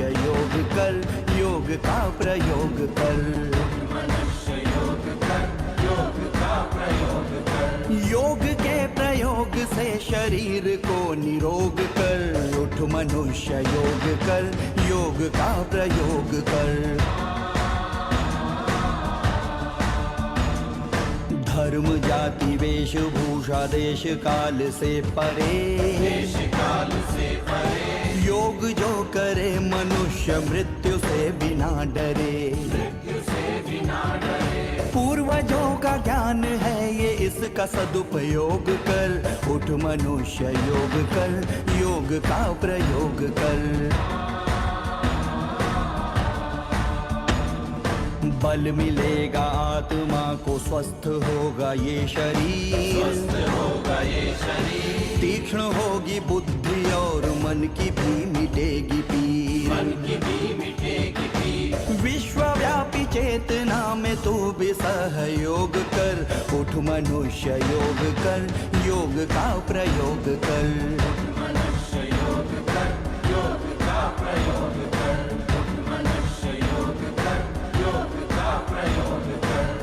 मनुष्य योग कर, योग का प्रयोग कर। मनुष्य योग कर, योग का प्रयोग कर। योग के प्रयोग से शरीर को निरोग कर। उठ मनुष्य योग कर, योग का प्रयोग कर। धर्म जाति वेशभूषा देश काल से परे, देश काल से परे। योग जो करे मनुष्य मृत्यु से बिना डरे, मृत्यु से बिना डरे। पूर्वजों का ज्ञान है ये, इसका सदुपयोग कर। उठ मनुष्य योग कर, योग का प्रयोग कर। बल मिलेगा आत्मा को, स्वस्थ होगा ये शरीर, स्वस्थ होगा ये शरीर। तीक्ष्ण होगी बुद्धि और मन की भी मिटेगी पीर, मन की भी मिटेगी पीर। विश्वव्यापी चेतना में तू भी सहयोग कर। उठ मनुष्य योग कर, योग का प्रयोग कर। मनुष्य योग कर, योग का प्रयोग कर। मनुष्य योग कर, योग का प्रयोग कर।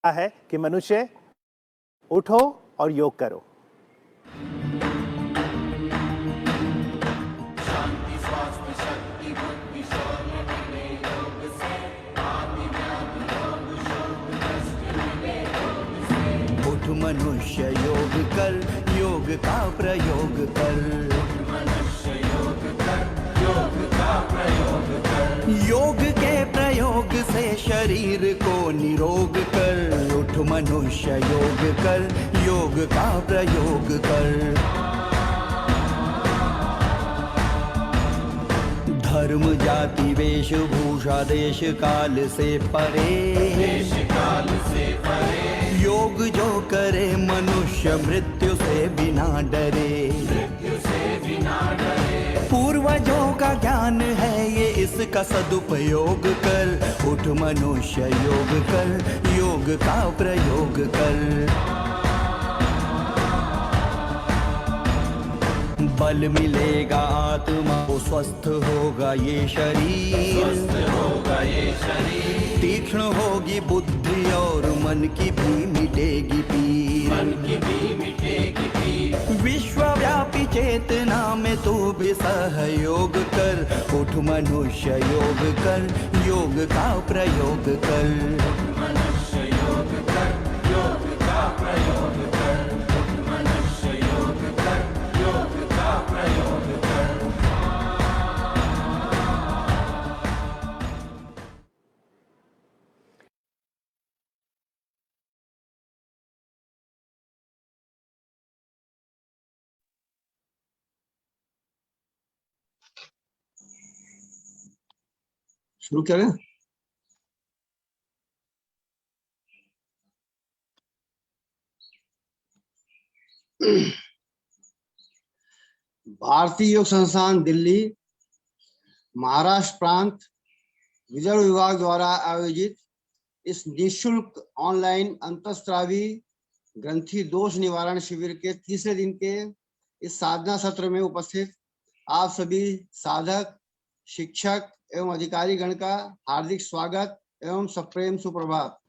है कि मनुष्य उठो और योग करो। शांति स्वास्थ्य शक्ति बुद्धि शौर्य मिले योग से। आदि व्याधि रोग शोक कष्ट मिले योग से। उठ मनुष्य योग कर, योग का प्रयोग कर। मनुष्य योग कर, योग का प्रयोग कर। योग के प्रयोग से शरीर को निरोग कर। उठ मनुष्य योग कर, योग का प्रयोग कर। धर्म जाति वेशभूषा देश काल से परे, देश काल से परे। योग जो करे मनुष्य मृत्यु से बिना डरे, मृत्यु से बिना डरे। पूर्वजों का ज्ञान है ये, इसका सदुपयोग कर। उठ मनुष्य योग कर, योग का प्रयोग कर। बल मिलेगा आत्मा को, स्वस्थ होगा ये शरीर, स्वस्थ होगा ये शरीर। तीक्ष्ण होगी बुद्धि और मन की भी मिटेगी पीर, मन की भी मिटेगी पीर। विश्वव्यापी चेतना में तू भी सहयोग कर। उठ मनुष्य योग कर, योग का प्रयोग कर। मनुष्य योग कर, योग का प्रयोग कर। मनुष्य योग कर, योग का प्रयोग कर। शुरू करें। भारतीय योग संस्थान दिल्ली, महाराष्ट्र प्रांत, विजय विभाग द्वारा आयोजित इस निःशुल्क ऑनलाइन अंतःस्रावी ग्रंथि दोष निवारण शिविर के तीसरे दिन के इस साधना सत्र में उपस्थित आप सभी साधक, शिक्षक एवं अधिकारी गण का हार्दिक स्वागत एवं सप्रेम सुप्रभात।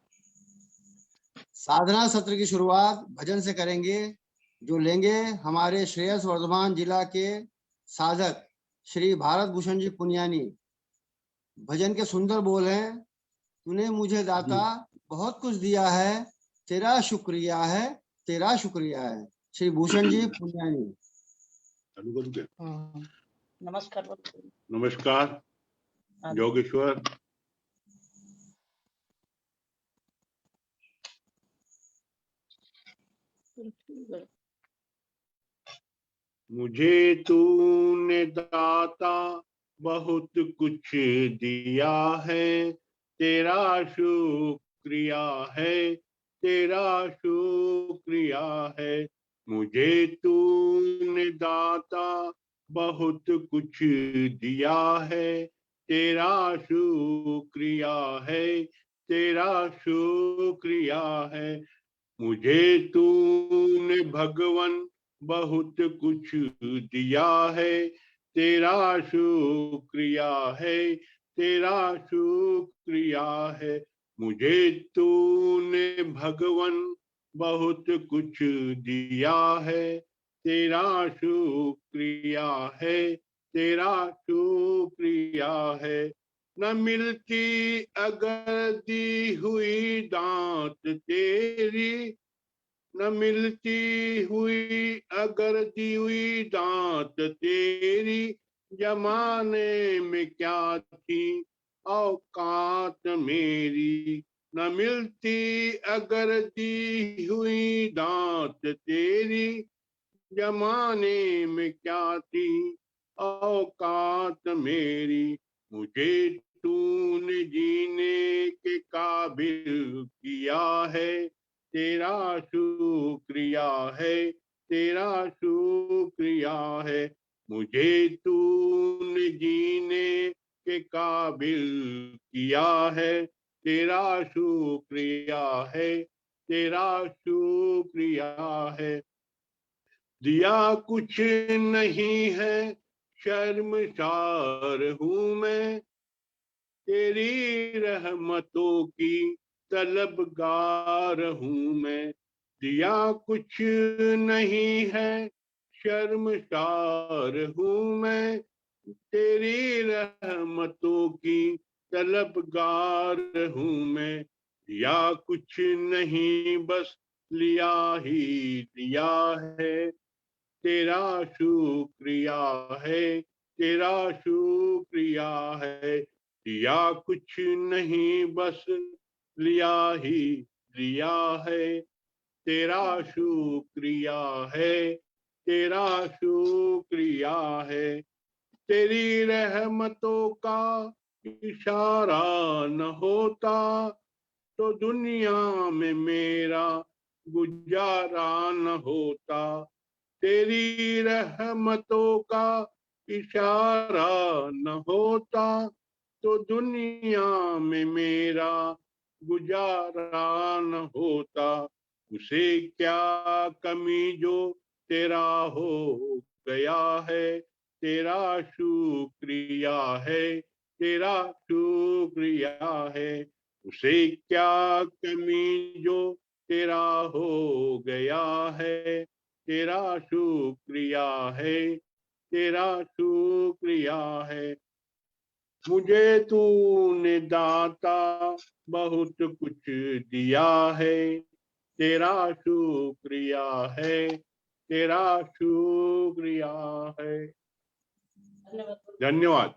साधना सत्र की शुरुआत भजन से करेंगे, जो लेंगे हमारे श्रेयस वर्धमान जिला के साधक श्री भारत भूषण जी पुनियानी। भजन के सुंदर बोल हैं, तूने मुझे दाता बहुत कुछ दिया है, तेरा शुक्रिया है, तेरा शुक्रिया है। श्री भूषण जी पुनियानी। नमस्कार। नमस्कार योगेश्वर। मुझे तूने दाता बहुत कुछ दिया है, तेरा शुक्रिया है, तेरा शुक्रिया है। मुझे तूने दाता बहुत कुछ दिया है, तेरा शुक्रिया है, तेरा शुक्रिया है। मुझे तूने भगवन बहुत कुछ दिया है, तेरा शुक्रिया है, तेरा शुक्रिया है। मुझे तूने भगवन बहुत कुछ दिया है, तेरा शुक्रिया है, तेरा शुक्रिया है। न मिलती अगर दी हुई दात तेरी, न मिलती हुई अगर दी हुई दात तेरी, जमाने में क्या थी औकात मेरी। न मिलती अगर दी हुई दात तेरी, जमाने में क्या थी औकात मेरी। मुझे तूने जीने के काबिल किया है, तेरा शुक्रिया है, तेरा शुक्रिया है। मुझे तूने जीने के काबिल किया है, तेरा शुक्रिया है, तेरा शुक्रिया है। दिया कुछ नहीं है, शर्मसार हूँ मैं, तेरी रहमतों की तलबगार हूँ मैं। दिया कुछ नहीं है, शर्मसार हूँ मैं, तेरी रहमतों की तलबगार हूँ मैं। दिया कुछ नहीं, बस लिया ही दिया है, तेरा शुक्रिया है, तेरा शुक्रिया है। दिया कुछ नहीं, बस लिया ही लिया है, तेरा शुक्रिया है, तेरा शुक्रिया है। तेरी रहमतों का इशारा न होता तो दुनिया में मेरा गुजारा न होता। तेरी रहमतों का इशारा न होता तो दुनिया में मेरा गुजारा न होता। उसे क्या कमी जो तेरा हो गया है, तेरा शुक्रिया है, तेरा शुक्रिया है। उसे क्या कमी जो तेरा हो गया है, तेरा शुक्रिया है, तेरा शुक्रिया है। मुझे तूने दाता बहुत कुछ दिया है, तेरा शुक्रिया है, तेरा शुक्रिया है। धन्यवाद।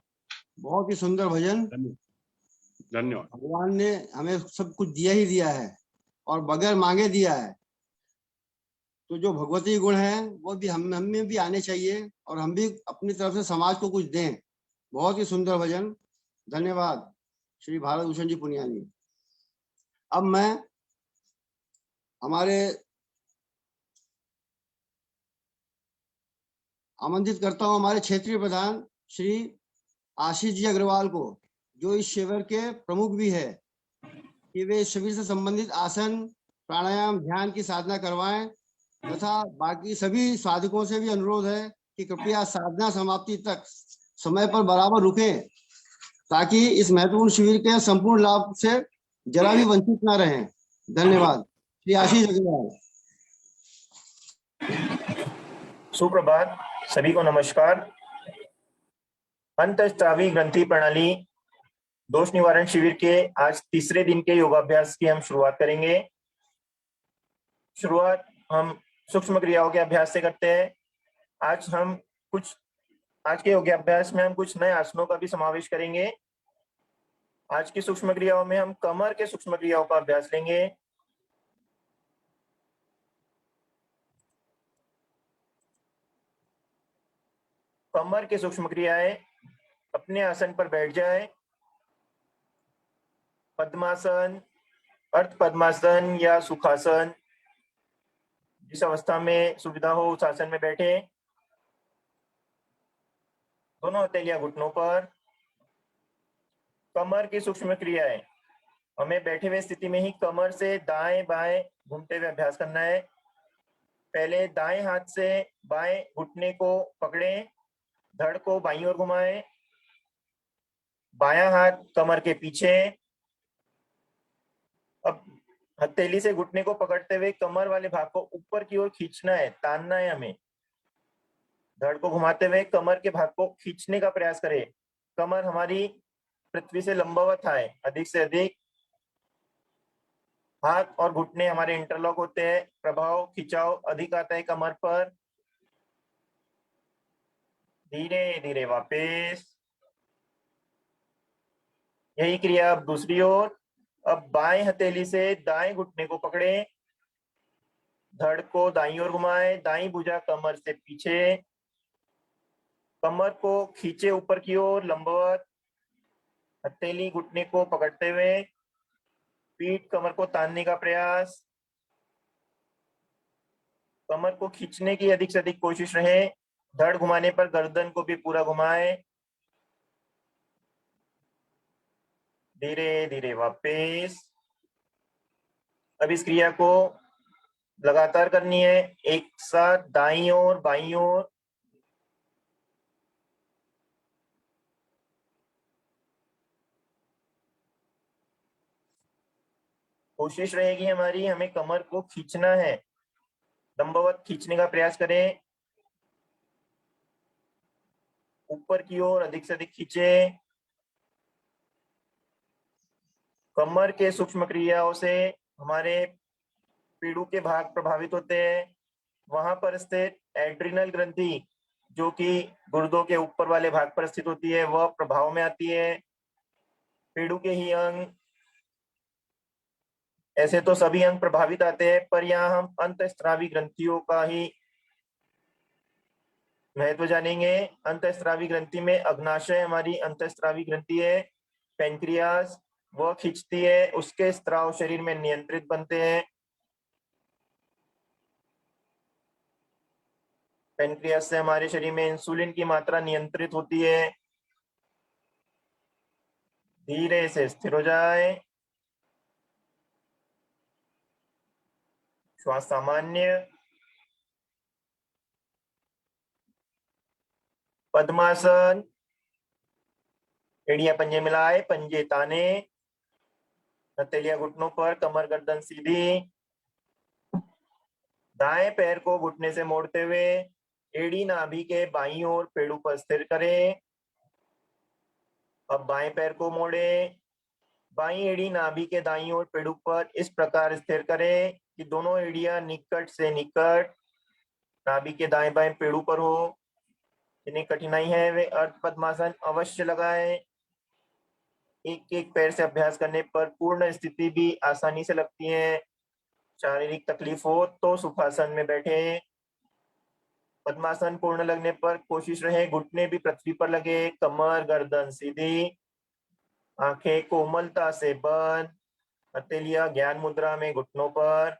बहुत ही सुंदर भजन। धन्यवाद। भगवान ने हमें सब कुछ दिया ही दिया है और बगैर मांगे दिया है। तो जो भगवती गुण है वो भी हम में भी आने चाहिए और हम भी अपनी तरफ से समाज को कुछ दें। बहुत ही सुंदर भजन। धन्यवाद श्री भारत भूषण जी पुनियानी। अब मैं हमारे आमंत्रित करता हूं हमारे क्षेत्रीय प्रधान श्री आशीष जी अग्रवाल को, जो इस शिविर के प्रमुख भी है, कि वे इस शिविर से संबंधित आसन, प्राणायाम, ध्यान की साधना करवाएं तथा बाकी सभी साधकों से भी अनुरोध है कि कृपया साधना समाप्ति तक समय पर बराबर रुकें, ताकि इस महत्वपूर्ण शिविर के संपूर्ण लाभ से जरा भी वंचित न रहें। धन्यवाद। श्री आशीष अग्रवाल। सुप्रभात, सभी को नमस्कार। अंतःस्रावी ग्रंथि प्रणाली दोष निवारण शिविर के आज तीसरे दिन के योगाभ्यास की हम शुरुआत करेंगे। शुरुआत हम सूक्ष्म क्रियाओं के अभ्यास से करते हैं। आज के योगाभ्यास में हम कुछ नए आसनों का भी समावेश करेंगे। आज की सूक्ष्म क्रियाओं में हम कमर के सूक्ष्म क्रियाओं का अभ्यास लेंगे। कमर के सूक्ष्म क्रियाएं, अपने आसन पर बैठ जाए। पद्मासन, अर्ध पद्मासन या सुखासन, जिस अवस्था में सुविधा हो उस आसन में बैठे। दोनों हथेलियां घुटनों पर। कमर की सूक्ष्म क्रियाएं, हमें बैठे हुए स्थिति में ही कमर से दाएं बाएं घूमते हुए अभ्यास करना है। पहले दाएं हाथ से बाएं घुटने को पकड़ें, धड़ को बाईं ओर घुमाएं, बायां हाथ कमर के पीछे। अब हथेली से घुटने को पकड़ते हुए कमर वाले भाग को ऊपर की ओर खींचना है, तानना है हमें। धड़ को घुमाते हुए कमर के भाग को खींचने का प्रयास करें। कमर हमारी पृथ्वी से लंबवत आए अधिक से अधिक। हाथ और घुटने हमारे इंटरलॉक होते हैं, प्रभाव खिंचाव अधिक आता है कमर पर। धीरे धीरे वापस। यही क्रिया अब दूसरी ओर। अब बाएं हथेली से दाएं घुटने को पकड़ें, धड़ को दाईं ओर घुमाएं, दाईं भुजा कमर से पीछे, कमर को खींचे ऊपर की ओर लंबवत। हथेली घुटने को पकड़ते हुए पीठ कमर को तानने का प्रयास। कमर को खींचने की अधिक से अधिक कोशिश रहे। धड़ घुमाने पर गर्दन को भी पूरा घुमाएं। धीरे धीरे वापस। अब इस क्रिया को लगातार करनी है, एक साथ दाईं ओर बाईं ओर। कोशिश रहेगी हमारी, हमें कमर को खींचना है, लंबवत खींचने का प्रयास करें। ऊपर की ओर अधिक से अधिक खींचे। कमर के सूक्ष्म क्रियाओं से हमारे पीड़ू के भाग प्रभावित होते हैं। वहां पर स्थित एड्रिनल ग्रंथि जो कि गुर्दों के ऊपर वाले भाग पर स्थित होती है, वह प्रभाव में आती है। पीड़ू के ही अंग, ऐसे तो सभी अंग प्रभावित आते हैं, पर यहाँ हम अंतःस्रावी ग्रंथियों का ही महत्व जानेंगे। अंतःस्रावी ग्रंथि में अग्नाशय हमारी अंतःस्रावी ग्रंथि है। पेनक्रियास वह खींचती है, उसके स्त्राव शरीर में नियंत्रित बनते हैं। पेनक्रियास से हमारे शरीर में इंसुलिन की मात्रा नियंत्रित होती है। धीरे से स्थिर हो जाए। श्वास सामान्य। पद्मासन। एड़ियां पंजे मिलाए, पंजे ताने, हथेलियां घुटनों पर, कमर गर्दन सीधी। दाएं पैर को घुटने से मोड़ते हुए एड़ी नाभि के बाईं ओर पेड़ू पर स्थिर करें। अब बाएं पैर को मोड़े, बाईं एड़ी नाभि के दाईं ओर पेड़ू पर इस प्रकार स्थिर करें कि दोनों एड़ियां निकट से निकट नाभि के दाएं बाएं पेड़ू पर हो। जिन्हें कठिनाई है वे अर्ध पद्मासन अवश्य लगाएं। एक एक पैर से अभ्यास करने पर पूर्ण स्थिति भी आसानी से लगती है। शारीरिक तकलीफ हो तो सुखासन में बैठे। पद्मासन पूर्ण लगने पर कोशिश रहे घुटने भी पृथ्वी पर लगे, कमर गर्दन सीधी, आंखें कोमलता से बंद, हथेलियां ज्ञान मुद्रा में घुटनों पर।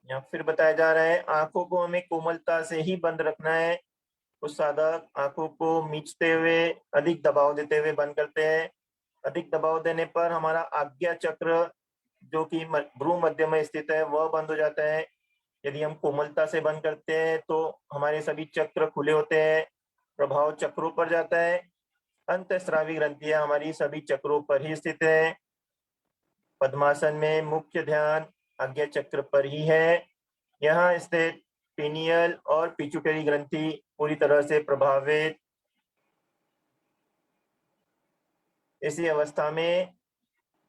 या फिर बताया जा रहा है आंखों को हमें कोमलता से ही बंद रखना है। कुछ साधक आंखों को मीचते हुए अधिक दबाव देते हुए बंद करते हैं। अधिक दबाव देने पर हमारा आज्ञा चक्र जो कि भ्रू मध्य में स्थित है वह बंद हो जाता है। यदि हम कोमलता से बंद करते हैं तो हमारे सभी चक्र खुले होते हैं, प्रभाव चक्रों पर जाता है। अंतःस्रावी ग्रंथियां हमारी सभी चक्रों पर ही स्थित है। पद्मासन में मुख्य ध्यान आज्ञा चक्र पर ही है। यहाँ स्थित पीनियल और पिट्यूटरी ग्रंथि पूरी तरह से प्रभावित। इसी अवस्था में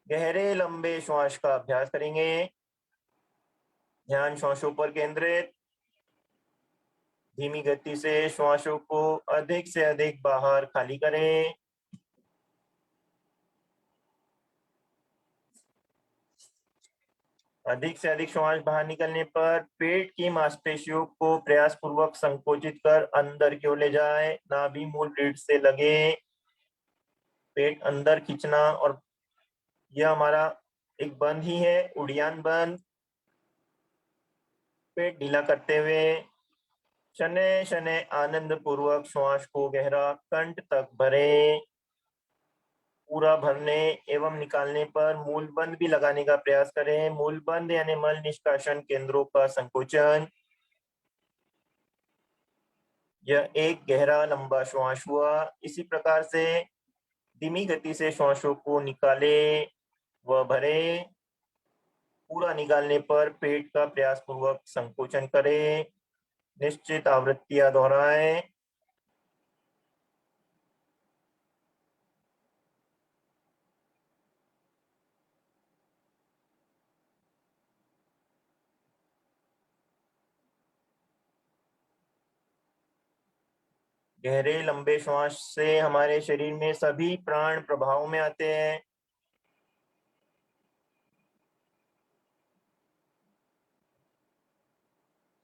गहरे लंबे श्वास का अभ्यास करेंगे। ध्यान श्वासों पर केंद्रित। धीमी गति से श्वासों को अधिक से अधिक बाहर खाली करें। अधिक से अधिक श्वास बाहर निकलने पर पेट की मांसपेशियों को प्रयास पूर्वक संकोचित कर अंदर की ओर ले जाएं। नाभि मूल रीढ़ से लगे, पेट अंदर खींचना, और यह हमारा एक बंद ही है, उड़ियान बंद। पेट ढीला करते हुए शनै शनै आनंद पूर्वक श्वास को गहरा कंठ तक भरें। पूरा भरने एवं निकालने पर मूलबंद भी लगाने का प्रयास करें। मूलबंद यानी मल निष्कासन केंद्रों का संकोचन। यह एक गहरा लंबा श्वास हुआ। इसी प्रकार से धीमी गति से श्वासों को निकाले व भरे। पूरा निकालने पर पेट का प्रयास पूर्वक संकोचन करें। निश्चित आवृत्तियां दोहराएं। गहरे लंबे श्वास से हमारे शरीर में सभी प्राण प्रभाव में आते हैं।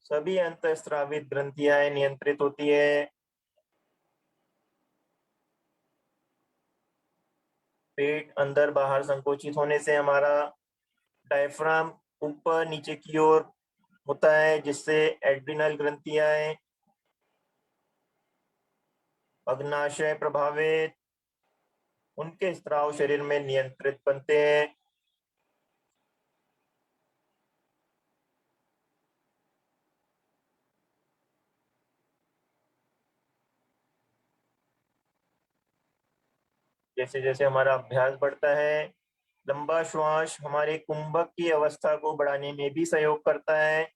सभी अंतःस्रावित ग्रंथियां नियंत्रित होती है। पेट अंदर बाहर संकोचित होने से हमारा डायफ्राम ऊपर नीचे की ओर होता है, जिससे एड्रिनल ग्रंथियां अग्नाशय प्रभावित, उनके स्राव शरीर में नियंत्रित बनते हैं। जैसे जैसे हमारा अभ्यास बढ़ता है, लंबा श्वास हमारे कुंभक की अवस्था को बढ़ाने में भी सहयोग करता है।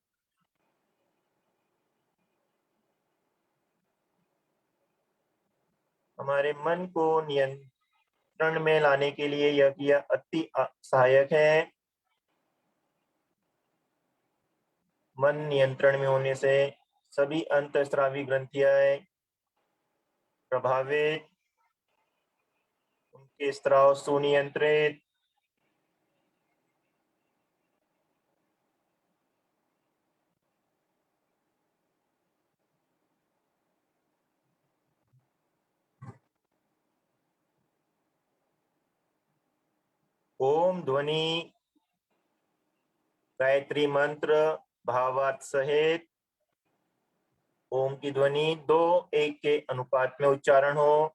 हमारे मन को नियंत्रण में लाने के लिए यह क्रिया अति सहायक है। मन नियंत्रण में होने से सभी अंतःस्रावी ग्रंथियां प्रभावित, उनके स्राव सुनियंत्रित। ओम ध्वनि गायत्री मंत्र भावार्थ सहित ओम की ध्वनि 2:1 के अनुपात में उच्चारण हो।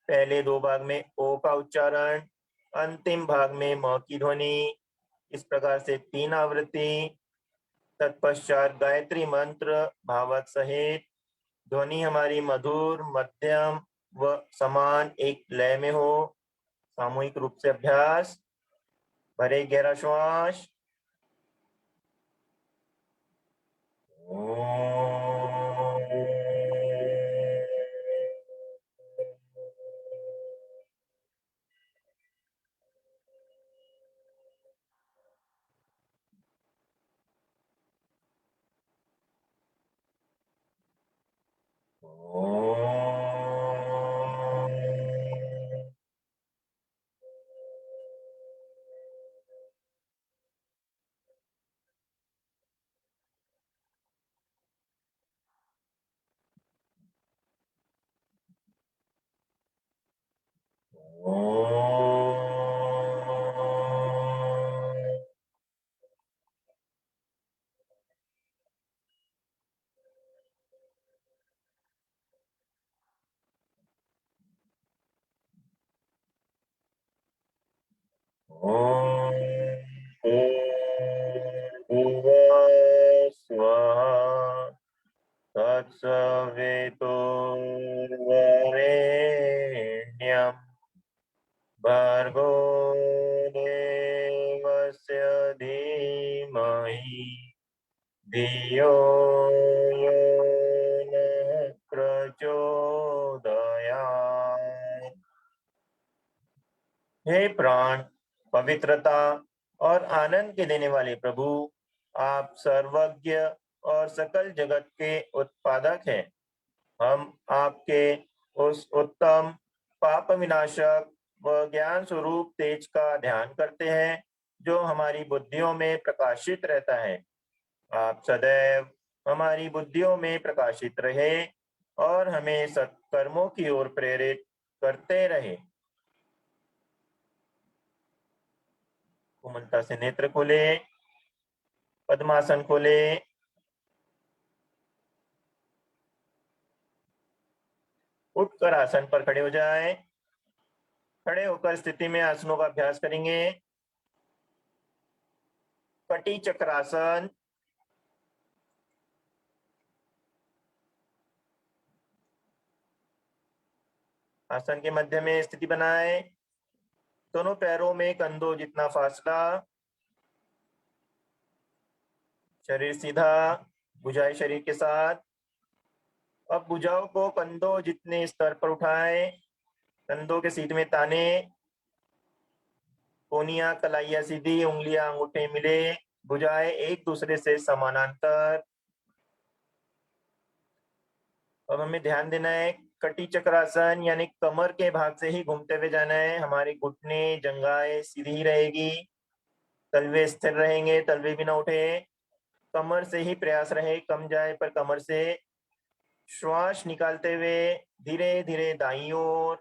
पहले 2 भाग में ओ का उच्चारण, अंतिम भाग में म की ध्वनि। इस प्रकार से 3 आवृत्ति। तत्पश्चात गायत्री मंत्र भावार्थ सहित ध्वनि हमारी मधुर, मध्यम व समान एक लय में हो। सामूहिक रूप से अभ्यास। भरे गहरा श्वास। तत्सवितुर्वरेण्यं भर्गो देवस्य धीमहि धियो यो नः प्रचोदयात्। हे प्राण, पवित्रता और आनंद के देने वाले प्रभु, आप सर्वज्ञ और सकल जगत के उत्पादक हैं। हम आपके उस उत्तम पाप विनाशक व ज्ञान स्वरूप तेज का ध्यान करते हैं, जो हमारी बुद्धियों में प्रकाशित रहता है। आप सदैव हमारी बुद्धियों में प्रकाशित रहे और हमें सत्कर्मों की ओर प्रेरित करते रहे। कोमलता से नेत्र खोले, पद्मासन खोले। उठकर आसन पर खड़े हो जाएं। खड़े होकर स्थिति में आसनों का अभ्यास करेंगे। कटी चक्रासन, आसन के मध्य में स्थिति बनाए, दोनों पैरों में कंधों जितना फासला, शरीर सीधा, भुजाएं शरीर के साथ। अब भुजाओं को कंधों जितने स्तर पर उठाएं, कंधों के सीध में ताने, कोनियां कलाइयां सीधी, उंगलियां अंगूठे मिले, भुजाएं एक दूसरे से समानांतर। अब हमें ध्यान देना है, कटी चक्रासन यानी कमर के भाग से ही घूमते हुए जाना है। हमारे घुटने जंघाएं सीधी ही रहेगी, तलवे स्थिर रहेंगे, तलवे भी ना उठे, कमर से ही प्रयास रहे, कम जाए पर कमर से। श्वास निकालते हुए धीरे धीरे दाईं ओर,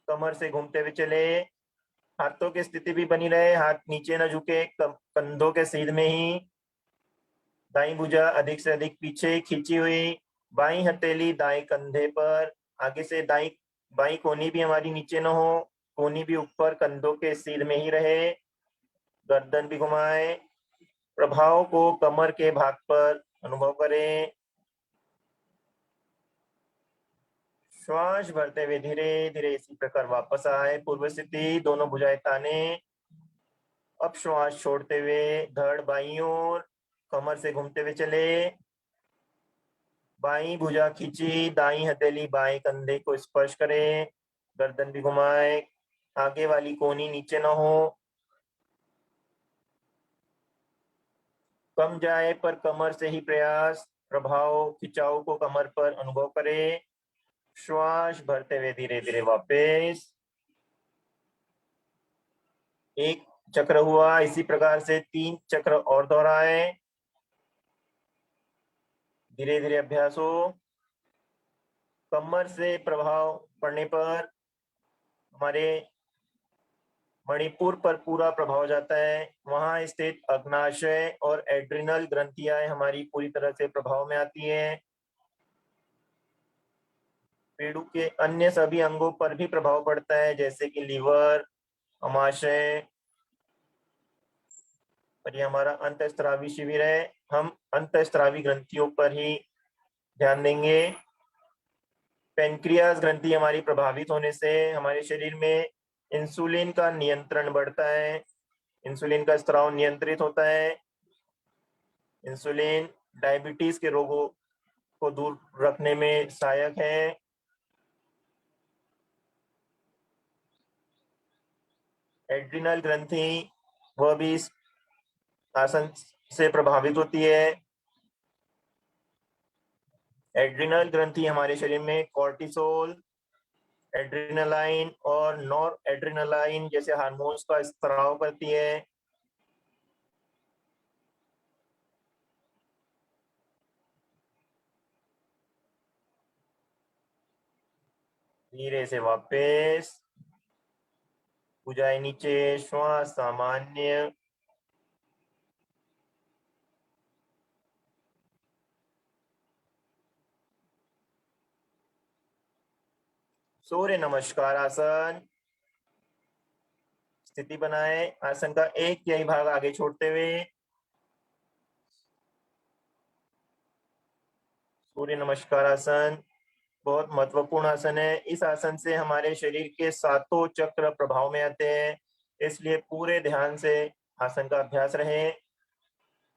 कमर से घूमते हुए चले। हाथों की स्थिति भी बनी रहे, हाथ नीचे न झुके, कंधों के सीध में ही। दाईं भुजा अधिक से अधिक पीछे खींची हुई, बाईं हथेली दाएं कंधे पर, आगे से बाईं कोनी भी हमारी नीचे न हो, कोनी भी ऊपर कंधों के सीध में ही रहे। गर्दन भी घुमाए, प्रभाव को कमर के भाग पर अनुभव करें। श्वास भरते हुए धीरे धीरे इसी प्रकार वापस आए पूर्व स्थिति, दोनों भुजाएं ताने। अब श्वास छोड़ते हुए धड़ बाईं ओर, कमर से घूमते हुए चले, बाईं भुजा खींची, दाईं हथेली बाएं कंधे को स्पर्श करें, गर्दन भी घुमाए, आगे वाली कोनी नीचे न हो, कम जाए पर कमर से ही प्रयास, प्रभाव खिंचाव को कमर पर अनुभव करें। श्वास भरते हुए धीरे धीरे वापस। एक चक्र हुआ, इसी प्रकार से 3 चक्र और दोहराए, धीरे धीरे अभ्यास हो। कमर से प्रभाव पड़ने पर हमारे मणिपुर पर पूरा प्रभाव जाता है, वहां स्थित अग्नाशय और एड्रिनल ग्रंथियां हमारी पूरी तरह से प्रभाव में आती है। पेड़ू के अन्य सभी अंगों पर भी प्रभाव पड़ता है, जैसे कि लीवर, अमाशय। और ये हमारा अंतःस्रावी शिविर है, हम अंतःस्रावी ग्रंथियों पर ही ध्यान देंगे। पेनक्रियास ग्रंथि हमारी प्रभावित होने से हमारे शरीर में इंसुलिन का नियंत्रण बढ़ता है, इंसुलिन का स्राव नियंत्रित होता है। इंसुलिन डायबिटीज के रोगों को दूर रखने में सहायक है। एड्रिनल ग्रंथि वह भी इस आसन से प्रभावित होती है। एड्रिनल ग्रंथि हमारे शरीर में कॉर्टिसोल, एड्रिनलाइन और नॉर एड्रिनलाइन जैसे हार्मोन्स का स्राव करती है। धीरे से वापस, भुजाएं नीचे, श्वास सामान्य। सूर्य नमस्कार आसन, स्थिति बनाए, आसन का 1/3 भाग आगे छोड़ते हुए। सूर्य नमस्कार आसन बहुत महत्वपूर्ण आसन है। इस आसन से हमारे शरीर के 7 चक्र प्रभाव में आते हैं, इसलिए पूरे ध्यान से आसन का अभ्यास रहे।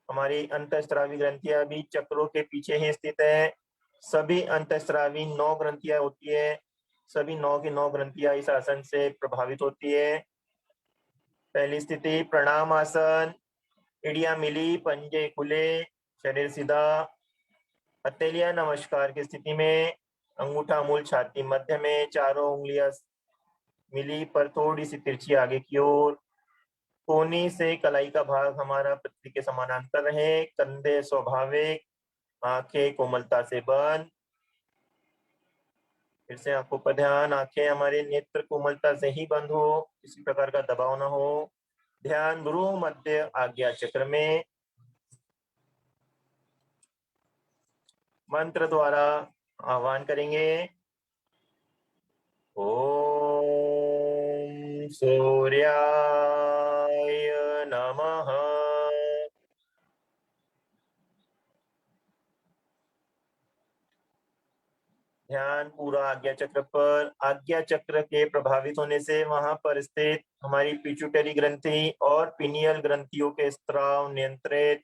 हमारी अंतःस्रावी ग्रंथियां भी चक्रों के पीछे ही स्थित है। सभी अंतःस्रावी 9 ग्रंथियां होती है, सभी 9 की 9 ग्रंथियां इस आसन से प्रभावित होती है। पहली स्थिति प्रणाम आसन, एड़ियां मिली, पंजे खुले, शरीर सीधा, हथेलियां नमस्कार की स्थिति में, अंगूठा मूल छाती मध्य में, चारों उंगलियां मिली पर थोड़ी सी तिरछी आगे की ओर, कोनी से कलाई का भाग हमारा पृथ्वी के समानांतर रहे, कंधे स्वाभाविक, आंखें कोमलता से बंद। फिर से आंखों पर ध्यान, आंखें हमारे नेत्र कोमलता से ही बंद हो, किसी प्रकार का दबाव ना हो। ध्यान भ्रू मध्य आज्ञा चक्र में, मंत्र द्वारा आह्वान करेंगे। ओम सूर्याय नमः। ध्यान पूरा आज्ञा चक्र पर। आज्ञा चक्र के प्रभावित होने से वहां पर स्थित हमारी पिट्यूटरी ग्रंथि और पिनियल ग्रंथियों के स्त्राव नियंत्रित।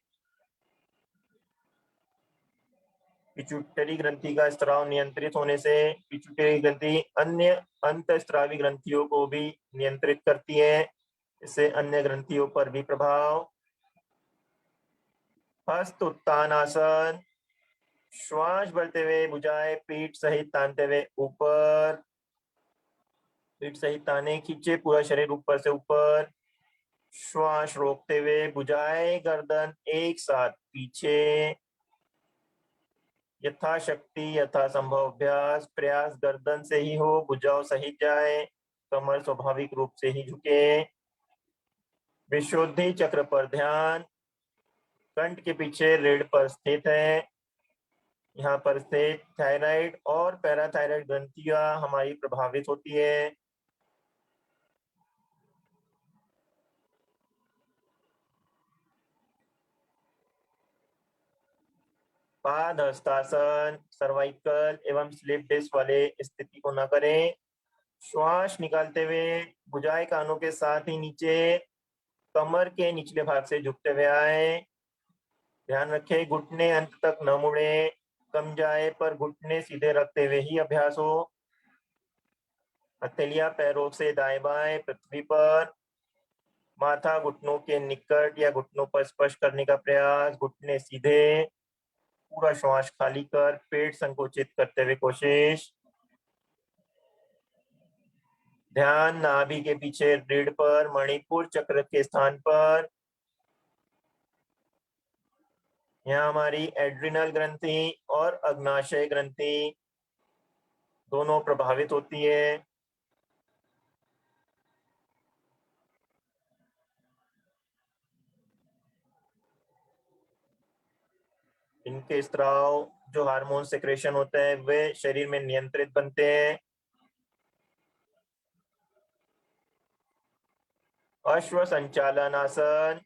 पिट्यूटरी ग्रंथि का स्त्राव नियंत्रित होने से पिट्यूटरी ग्रंथि अन्य अंतःस्रावी ग्रंथियों को भी नियंत्रित करती है, इससे अन्य ग्रंथियों पर भी प्रभाव। हस्त उत्तान आसन। श्वास भरते हुए भुजाएं पीठ सहित तानते हुए ऊपर, पीठ सहित ताने, खींचे पूरा शरीर ऊपर से ऊपर। श्वास रोकते हुए भुजाएं गर्दन एक साथ पीछे। यथाशक्ति यथासंभव अभ्यास। प्रयास गर्दन से ही हो, भुजाओं सहित जाए, कमर स्वाभाविक रूप से ही झुके। विशुद्धि चक्र पर ध्यान। कंठ के पीछे रीढ़ पर स्थित है। यहाँ पर स्थित थायराइड और पैराथायराइड ग्रंथियां हमारी प्रभावित होती है। पाद हस्तासन। सर्वाइकल एवं स्लिप डिस्क वाले स्थिति को न करें। श्वास निकालते हुए भुजाएं कानों के साथ ही नीचे, कमर के निचले भाग से झुकते हुए आए। ध्यान रखें घुटने अंत तक न मुड़े, कम जाए पर घुटने सीधे रखते हुए ही अभ्यास हो। हथेलियां पैरों से दाएं बाएं पृथ्वी पर। माथा घुटनों के निकट या घुटनों पर स्पर्श करने का प्रयास। घुटने सीधे। पूरा श्वास खाली कर पेट संकुचित करते हुए कोशिश। ध्यान नाभि के पीछे रीढ़ पर, मणिपुर चक्र के स्थान पर। यहाँ हमारी एड्रिनल ग्रंथि और अग्नाशय ग्रंथि दोनों प्रभावित होती है। इनके स्त्राव जो हार्मोन सेक्रेशन होते हैं वे शरीर में नियंत्रित बनते हैं। अश्व संचालन आसन।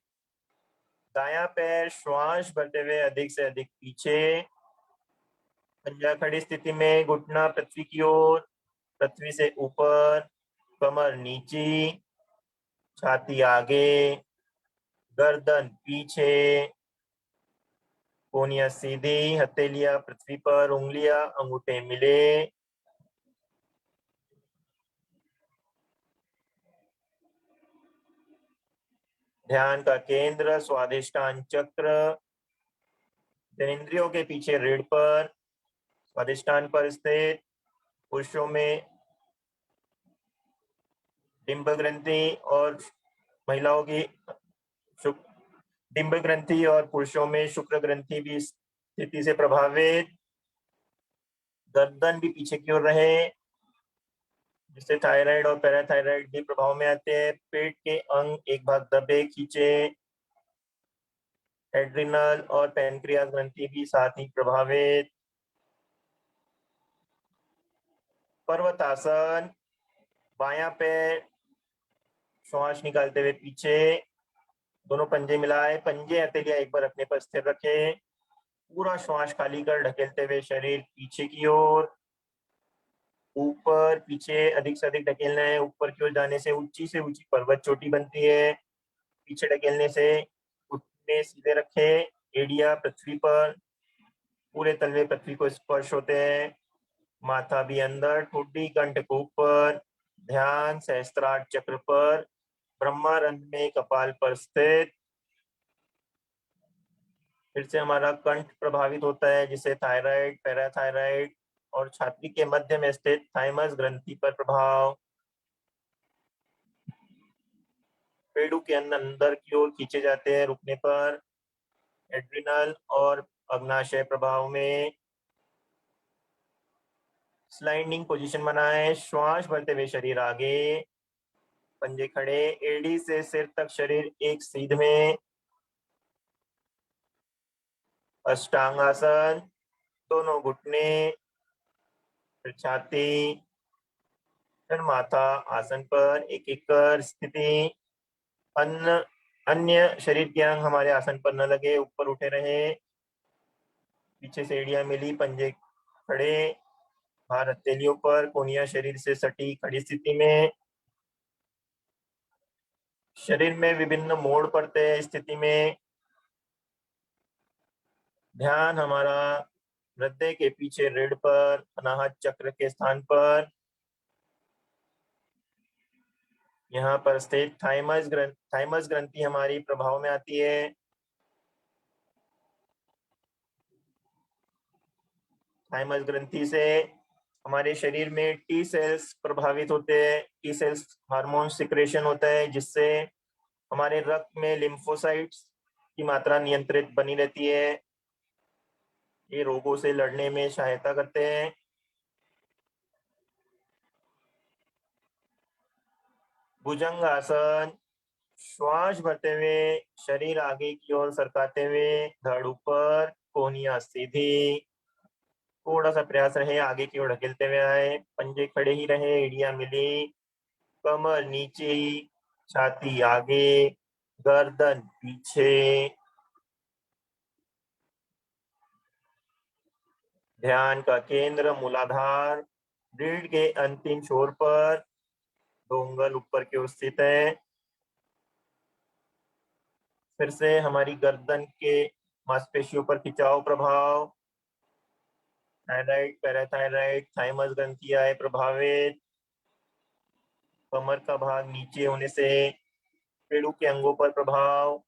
दायां पैर श्वास भरते हुए अधिक से अधिक पीछे। पंजा खड़ी स्थिति में घुटना पृथ्वी की ओर, पृथ्वी से ऊपर, कमर नीची, छाती आगे, गर्दन पीछे, कोहनियां सीधी, हथेलियां पृथ्वी पर, उंगलियां अंगूठे मिले। ध्यान का केंद्र स्वादिष्टान चक्र। जननेंद्रियों के पीछे रीढ़ पर, स्वादिष्टान पर स्थित। पुरुषों में डिंब ग्रंथि और महिलाओं की डिंब ग्रंथि और पुरुषों में शुक्र ग्रंथि भी स्थिति से प्रभावित। गर्दन भी पीछे की ओर रहे, जिससे थायराइड और पैराथायराइड भी प्रभाव में आते हैं। पेट के अंग एक भाग दबे खींचे। एड्रिनल और पैनक्रियास ग्रंथि भी साथ ही प्रभावित। पर्वतासन। बायां पैर श्वास निकालते हुए पीछे, दोनों पंजे मिलाए, पंजे हथेलियां एक बार अपने पर स्थिर रखें। पूरा श्वास खाली कर ढकेलते हुए शरीर पीछे की ओर, ऊपर पीछे अधिक से अधिक ढकेलना है। ऊपर की ओर जाने से ऊंची पर्वत चोटी बनती है। पीछे ढकेलने से घुटने सीधे रखे, एड़िया पृथ्वी पर, पूरे तलवे पृथ्वी को स्पर्श होते हैं। माथा भी अंदर, ठोडी कंठ को ऊपर। ध्यान सहस्त्रार चक्र पर, ब्रह्मारंध में कपाल पर स्थित। फिर से हमारा कंठ प्रभावित होता है, जिससे थायराइड, पैराथायराइड और छाती के मध्य में स्थित थाइमस ग्रंथि पर प्रभाव। पेड़ों के अंदर की ओर खींचे जाते हैं रुकने पर। एड्रिनल और अग्नाशय प्रभाव में। स्लाइडिंग पोजीशन बनाए, श्वास भरते हुए शरीर आगे, पंजे खड़े, एड़ी से सिर तक शरीर एक सीध में। अष्टांगासन। दोनों घुटने, फिर छाती, फिर माथा आसन पर एक एक कर स्थिति। अन्य शरीर के अंग हमारे आसन पर न लगे, ऊपर उठे रहे। पीछे से एड़ियां मिली, पंजे खड़े, भार हथेलियों पर, कोहनियां शरीर से सटी खड़ी स्थिति में। शरीर में विभिन्न मोड़ पड़ते हैं इस स्थिति में। ध्यान हमारा हृदय के पीछे रीढ़ पर, अनाहत चक्र के स्थान पर, यहाँ पर स्थित थाइमस ग्रंथि हमारी प्रभाव में आती है। थाइमस ग्रंथि से हमारे शरीर में टी सेल्स प्रभावित होते हैं। टी सेल्स हार्मोन सिक्रेशन होता है, जिससे हमारे रक्त में लिम्फोसाइट्स की मात्रा नियंत्रित बनी रहती है। ये रोगों से लड़ने में सहायता करते हैं। भुजंग आसन, श्वास भरते हुए शरीर आगे की ओर सरकाते हुए, धड़ ऊपर, कोहनियां सीधी। थोड़ा सा प्रयास रहे आगे की ओर ढकेलते हुए आए, पंजे खड़े ही रहे, एड़ियां मिली, कमर नीचे, छाती आगे, गर्दन पीछे। ध्यान का केंद्र मूलाधार, रीढ़ के अंतिम छोर पर, दो उंगल ऊपर की ओर स्थित है। फिर से हमारी गर्दन के मांसपेशियों पर खिंचाव प्रभाव, थायराइड, पैराथायराइड, थाइमस ग्रंथियां है प्रभावित। कमर का भाग नीचे होने से पेड़ों के अंगों पर प्रभाव,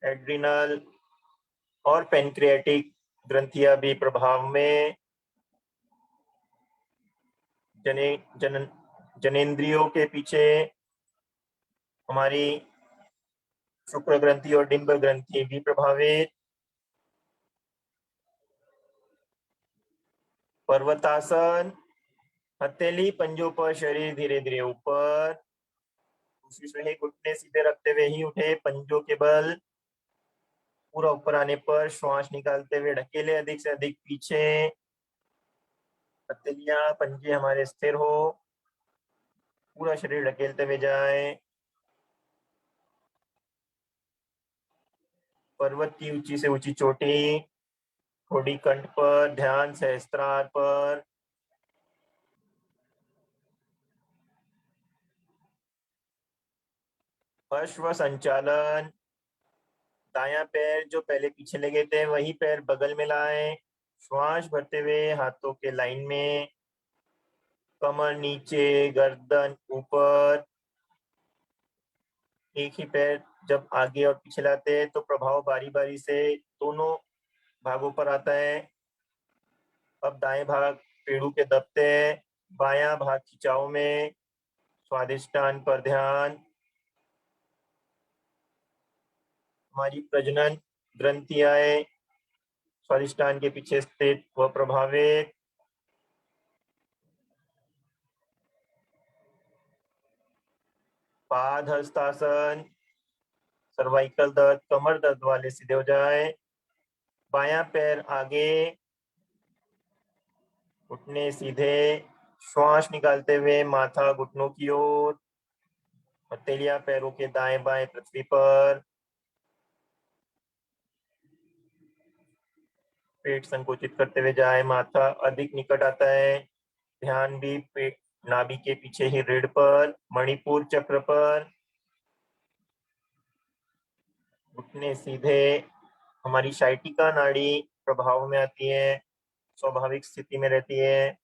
एड्रिनल और पेनक्रियाटिक ग्रंथियां भी प्रभाव में। जनेंद्रियों के पीछे हमारी शुक्र ग्रंथि और डिंब ग्रंथि भी प्रभावित। पर्वतासन, हथेली पंजों पर, शरीर धीरे धीरे ऊपर, कोशिश रहे घुटने सीधे रखते हुए ही उठे, पंजों के बल पूरा ऊपर आने पर श्वास निकालते हुए ढकेले अधिक से अधिक पीछे। हथेलियां पंजे हमारे स्थिर हो, पूरा शरीर ढकेलते हुए जाए। पर्वत की ऊंची से ऊंची चोटी, थोड़ी कंठ पर, ध्यान सहस्त्रार पर। अश्व संचालन, दायां पैर जो पहले पीछे लगे थे वही पैर बगल में लाएं, श्वास भरते हुए हाथों के लाइन में, कमर नीचे, गर्दन ऊपर। एक ही पैर जब आगे और पीछे लाते हैं तो प्रभाव बारी बारी से दोनों भागों पर आता है। अब दाएं भाग पेड़ों के दबते हैं, बायां भाग खिंचाव में, स्वादिष्टान पर ध्यान। हमारी प्रजनन ग्रंथियां स्वादिष्टान के पीछे स्थित व प्रभावित। पाद हस्तासन, सर्वाइकल दर्द, कमर दर्द वाले सीधे हो जाए। बायां पैर आगे, घुटने सीधे, श्वास निकालते हुए माथा घुटनों की ओर, हथेलियां पैरों के दाएं बाएं पृथ्वी पर। पेट संकुचित करते हुए जाए, माथा अधिक निकट आता है। ध्यान भी पेट नाभि के पीछे ही रीढ़ पर, मणिपुर चक्र पर। घुटने सीधे, हमारी शाइटिका नाड़ी प्रभाव में आती है, स्वाभाविक स्थिति में रहती है।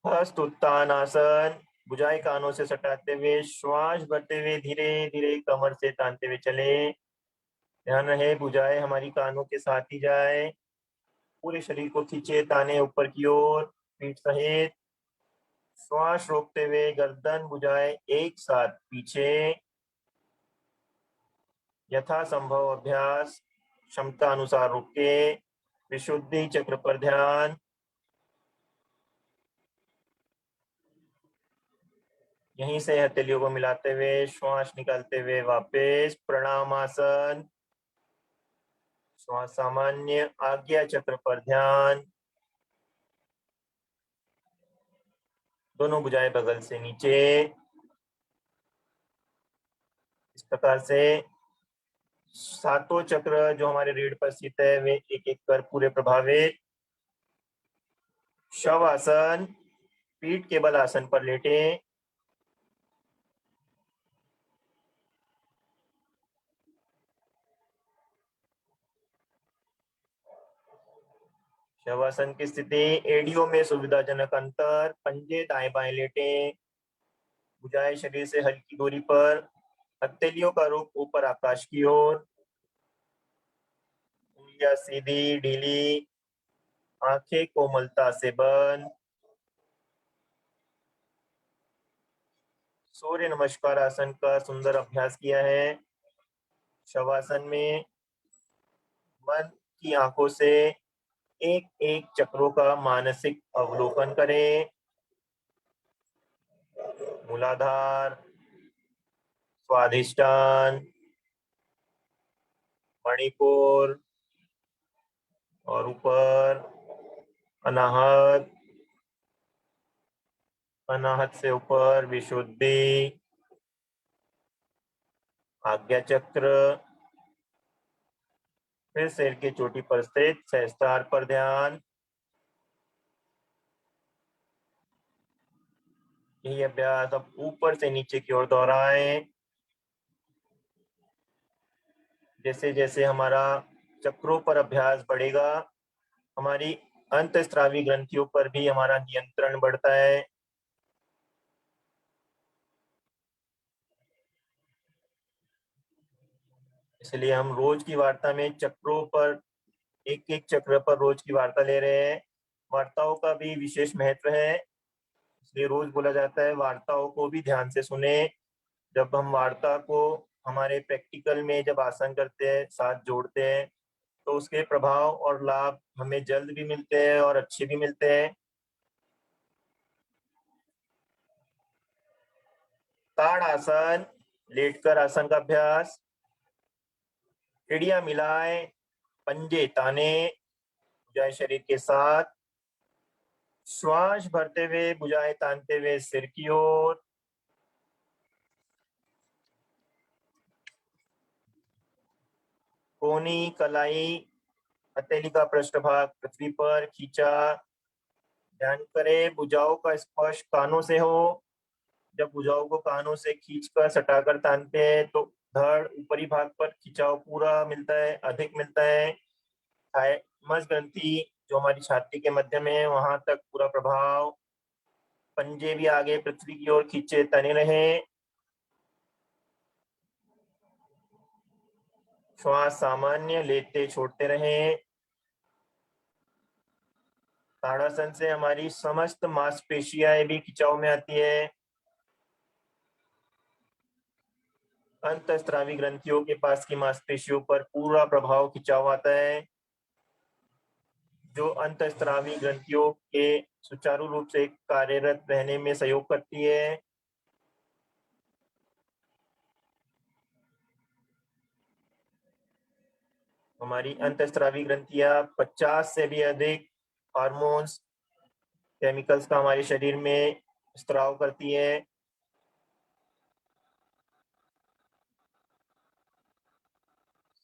हस्त उत्तान आसन, भुजाएं कानों से सटाते हुए, श्वास भरते हुए धीरे धीरे कमर से तानते हुए चले। ध्यान रहे भुजाएं हमारी कानों के साथ ही जाए, पूरे शरीर को खींचे ताने ऊपर की ओर, पीठ सहित। श्वास रोकते हुए गर्दन भुजाएं एक साथ पीछे। यथासंभव अभ्यास क्षमता अनुसार रुके, विशुद्धि चक्र पर ध्यान। यहीं से हथेलियों को मिलाते हुए श्वास निकालते हुए वापस प्रणामासन। श्वास सामान्य, आज्ञा चक्र पर ध्यान। दोनों भुजाएं बगल से नीचे। इस प्रकार से सातों चक्र जो हमारे रीढ़ पर स्थित है वे एक एक कर पूरे प्रभावित। शव आसन, पीठ के बल आसन पर लेटे। शवासन की स्थिति, एड़ियों में सुविधाजनक अंतर, पंजे दाएं बाएं लेटे, भुजाएं शरीर से हल्की दूरी पर, हथेलियों का रुख ऊपर आकाश की ओर, उंगलियां सीधी ढीली, आंखें कोमलता से बंद। सूर्य नमस्कार आसन का सुंदर अभ्यास किया है। शवासन में मन की आंखों से एक एक चक्रों का मानसिक अवलोकन करें। मूलाधार, स्वाधिष्ठान, मणिपुर और ऊपर अनाहत, अनाहत से ऊपर विशुद्धि, आज्ञा चक्र। फिर सिर की चोटी पर स्थित सहस्त्रार पर ध्यान। यही अभ्यास अब ऊपर से नीचे की ओर दोहराएं। जैसे जैसे हमारा चक्रों पर अभ्यास बढ़ेगा, हमारी अंतःस्रावी ग्रंथियों पर भी हमारा नियंत्रण बढ़ता है। इसलिए हम रोज की वार्ता में चक्रों पर, एक एक चक्र पर रोज की वार्ता ले रहे हैं। वार्ताओं का भी विशेष महत्व है, इसलिए रोज बोला जाता है वार्ताओं को भी ध्यान से सुने। जब हम वार्ता को हमारे प्रैक्टिकल में जब आसन करते हैं, साथ जोड़ते हैं, तो उसके प्रभाव और लाभ हमें जल्द भी मिलते हैं और अच्छे भी मिलते हैं। ताड़ आसन, लेटकर आसन का अभ्यास। एड़ियां मिलाएं, पंजे ताने, भुजाएं शरीर के साथ। श्वास भरते हुए भुजाएं तानते हुए सिर की ओर। कोनी कलाई, हथेली का पृष्ठभाग पृथ्वी पर खींचा। ध्यान करें भुजाओं का स्पर्श कानों से हो। जब भुजाओं को कानों से खींचकर सटाकर तानते हैं तो धड़ ऊपरी भाग पर खिंचाव पूरा मिलता है, अधिक मिलता है। थाइमस ग्रंथि जो हमारी छाती के मध्य में है वहां तक पूरा प्रभाव। पंजे भी आगे पृथ्वी की ओर खींचे तने रहे। श्वास सामान्य, लेते छोड़ते रहें। ताड़ासन से हमारी समस्त मांसपेशियां भी खिंचाव में आती है। अंतःस्रावी ग्रंथियों के पास की मांसपेशियों पर पूरा प्रभाव खिंचाव आता है, जो अंतःस्रावी ग्रंथियों के सुचारू रूप से कार्यरत रहने में सहयोग करती है। हमारी अंतःस्रावी ग्रंथियां 50 से भी अधिक हार्मोन्स, केमिकल्स का हमारे शरीर में स्त्राव करती है।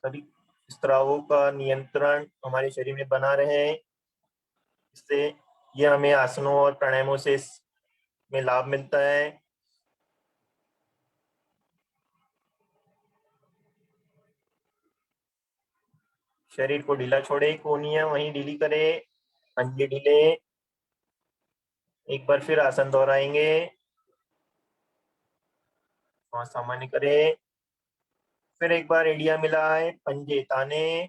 सभी स्त्रावों का नियंत्रण हमारे शरीर में बना रहे, इससे यह हमें आसनों और प्राणायामों से में लाभ मिलता है। शरीर को ढीला छोड़े, कोहनियां वहीं ढीली करे, पंजे ढीले। एक बार फिर आसन दोहराएंगे। और सामान्य करें। फिर एक बार एड़ियां मिलाए, पंजे ताने,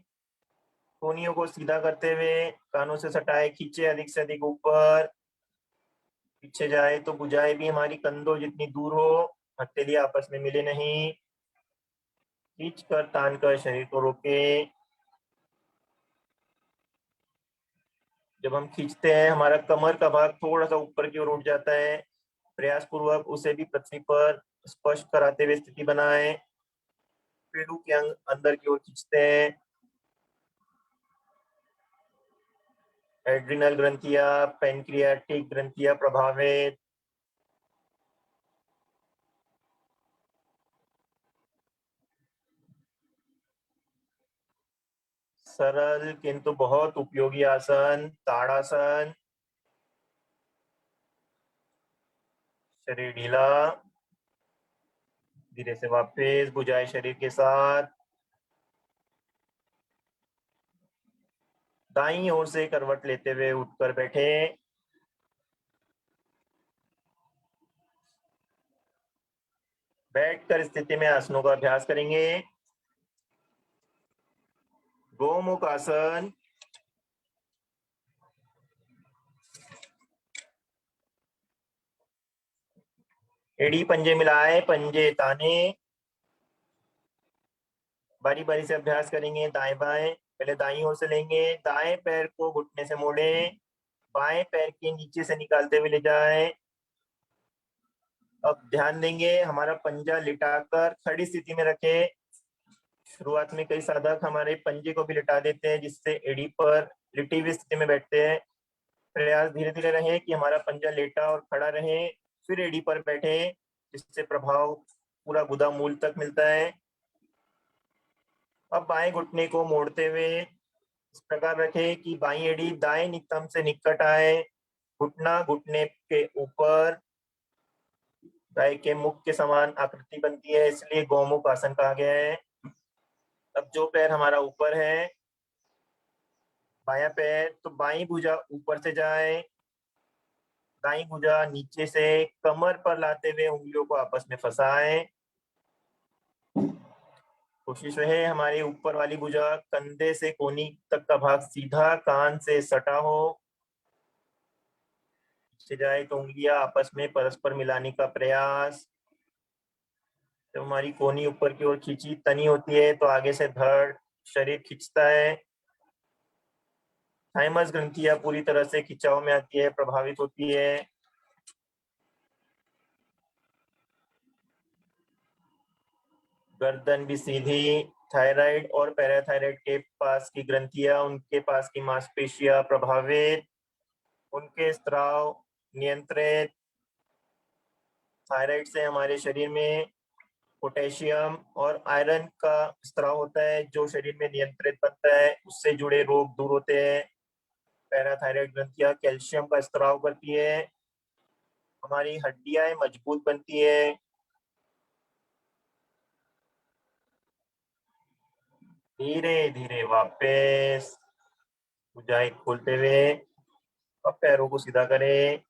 कोहनियों को सीधा करते हुए कानों से सटाए, खींचे अधिक से अधिक ऊपर। पीछे जाए तो भुजाएं भी हमारी कंधों जितनी दूर हो, हथेली आपस में मिले नहीं। खींच कर तान कर शरीर को रोके। जब हम खींचते हैं हमारा कमर का भाग थोड़ा सा ऊपर की ओर उठ जाता है। प्रयास पूर्वक उसे भी पृथ्वी पर स्पर्श कराते हुए स्थिति बनाएं। पेड़ों के अंग अंदर की ओर खींचते हैं। एड्रिनल ग्रंथियां, पेनक्रियाटिक ग्रंथियां प्रभावित। सरल किंतु बहुत उपयोगी आसन ताड़ासन। शरीर ढीला, धीरे से वापस भुजाएं शरीर के साथ। दाईं ओर से करवट लेते हुए उठकर बैठे। बैठकर स्थिति में आसनों का अभ्यास करेंगे। गोमुख आसन, एड़ी पंजे मिलाए, पंजे ताने। बारी बारी से अभ्यास करेंगे दाएं बाएं। पहले दाईं ओर से लेंगे, दाएं पैर को घुटने से मोड़े, बाएं पैर के नीचे से निकालते हुए ले जाएं। अब ध्यान देंगे हमारा पंजा लिटाकर खड़ी स्थिति में रखें। शुरुआत में कई साधक हमारे पंजे को भी लिटा देते हैं, जिससे एड़ी पर लिटी हुई स्थिति में बैठते हैं। प्रयास धीरे धीरे रहे कि हमारा पंजा लेटा और खड़ा रहे, फिर एड़ी पर बैठे, जिससे प्रभाव पूरा गुदा मूल तक मिलता है। अब बाएं घुटने को मोड़ते हुए इस प्रकार रखें कि बाईं एड़ी दाएं नितंब से निकट आए, घुटना घुटने के ऊपर, गाय के मुख के समान आकृति बनती है, इसलिए गौमुख आसन कहा गया है। अब जो पैर हमारा ऊपर है, बायां पैर, तो बाईं भुजा ऊपर से जाए, दाईं भुजा नीचे से कमर पर लाते हुए उंगलियों को आपस में फंसाएं। कोशिश रहे हमारी ऊपर वाली भुजा कंधे से कोहनी तक का भाग सीधा कान से सटा हो। नीचे जाए तो उंगलियां आपस में परस्पर मिलाने का प्रयास। जब हमारी कोहनी ऊपर की ओर खींची तनी होती है तो आगे से धड़ शरीर खींचता है। थाइमस ग्रंथियां पूरी तरह से खिंचाव में आती है, प्रभावित होती है। गर्दन भी सीधी। थायराइड और पैराथायराइड के पास की ग्रंथियां, उनके पास की मांसपेशियां प्रभावित, उनके स्त्राव नियंत्रित। थायराइड से हमारे शरीर में पोटेशियम और आयरन का स्त्राव होता है, जो शरीर में नियंत्रित बनता है, उससे जुड़े रोग दूर होते हैं। पैराथायराइड ग्रंथियां कैल्शियम का स्त्राव करती है, हमारी हड्डियां मजबूत बनती है। धीरे धीरे वापस भुजाएं खोलते हुए अब पैरों को सीधा करें,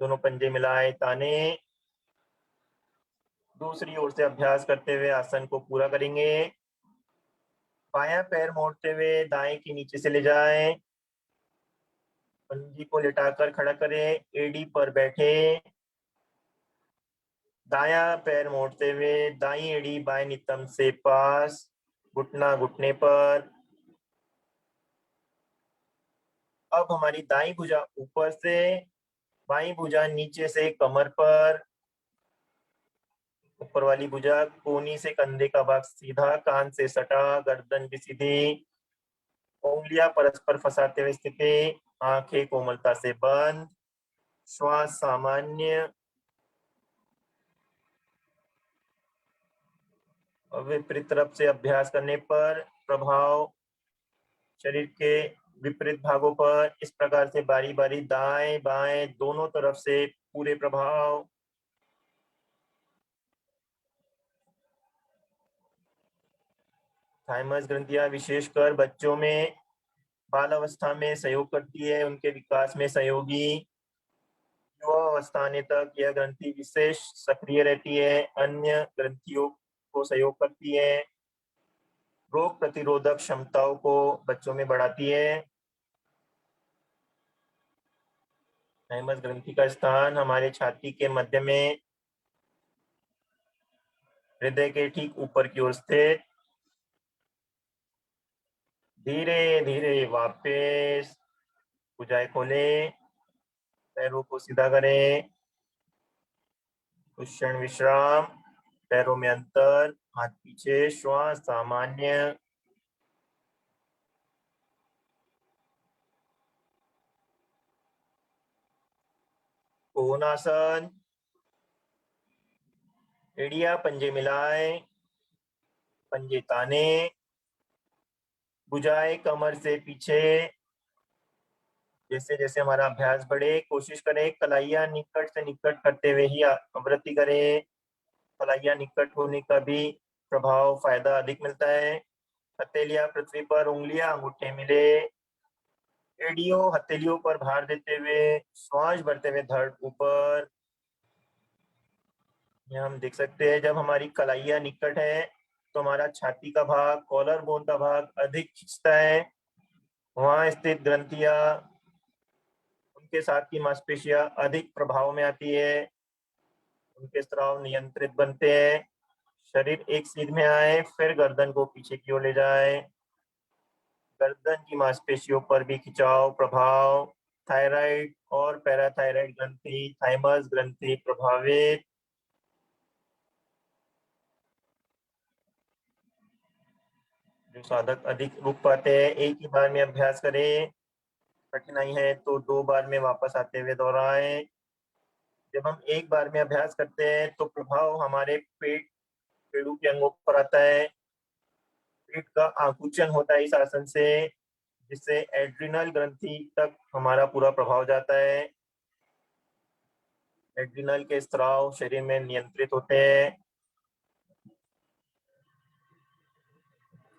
दोनों पंजे मिलाए ताने। दूसरी ओर से अभ्यास करते हुए आसन को पूरा करेंगे। बायां पैर मोड़ते हुए दाएं के नीचे से ले जाएं, पंजी को लिटाकर खड़ा करें, एड़ी पर बैठे। दायां पैर मोड़ते हुए दाईं एड़ी बाएं नितंब से पास, घुटना घुटने पर। अब हमारी दाईं भुजा ऊपर से, बाईं भुजा नीचे से कमर पर, ऊपर वाली भुजा कोहनी से कंधे का भाग सीधा कान से सटा, गर्दन भी सीधी, उंगलियां परस्पर फंसाते हुए स्थिति, आंखें कोमलता से बंद, श्वास सामान्य। विपरीत तरफ से अभ्यास करने पर प्रभाव शरीर के विपरीत भागों पर इस प्रकार से बारी बारी दाएं बाएं दोनों तरफ से पूरे प्रभाव। थाइमस ग्रंथियां विशेषकर बच्चों में बाल अवस्था में सहयोग करती है, उनके विकास में सहयोगी। युवा अवस्था आने तक यह ग्रंथि विशेष सक्रिय रहती है, अन्य ग्रंथियों को सहयोग करती है, रोग प्रतिरोधक क्षमताओं को बच्चों में बढ़ाती है। थाइमस ग्रंथि का स्थान हमारे छाती के मध्य में, हृदय के ठीक ऊपर की ओर स्थित। धीरे धीरे वापस भुजाएं खोलें, पैरों को सीधा करें, कुछ क्षण विश्राम, पैरों में अंतर, हाथ पीछे, श्वास सामान्य। कोणासन, एड़िया पंजे मिलाए, पंजे ताने। भुजाएं कमर से पीछे। जैसे जैसे हमारा अभ्यास बढ़े, कोशिश करें कलाइयां निकट से निकट करते हुए ही आवृत्ति करें। कलाइयां निकट होने का भी प्रभाव फायदा अधिक मिलता है। हथेलियां पृथ्वी पर, उंगलियां अंगूठे मिले। एड़ियों हथेलियों पर भार देते हुए श्वास भरते हुए धड़ ऊपर। यहाँ हम देख सकते हैं जब हमारी कलाइयां निकट है तो हमारा छाती का भाग, कॉलर बोन का भाग अधिक खिंचता है। वहां स्थित ग्रंथियां, उनके साथ की मांसपेशियां अधिक प्रभाव में आती है। उनके स्राव नियंत्रित बनते हैं। शरीर एक सीध में आए, फिर गर्दन को पीछे की ओर ले जाए। गर्दन की मांसपेशियों पर भी खिंचाव प्रभाव। थायराइड और पैराथायराइड ग्रंथि, थाइमस ग्रंथि प्रभावित। जो साधक अधिक रुक पाते हैं, एक ही बार में अभ्यास करें। कठिनाई है तो 2 बार में वापस आते हुए दोहराएं। जब हम एक बार में अभ्यास करते हैं तो प्रभाव हमारे पेट, पेड़ों के अंगों पर आता है। पेट का आकुंचन होता है इस आसन से, जिससे एड्रिनल ग्रंथि तक हमारा पूरा प्रभाव जाता है। एड्रिनल के स्राव शरीर में नियंत्रित होते हैं।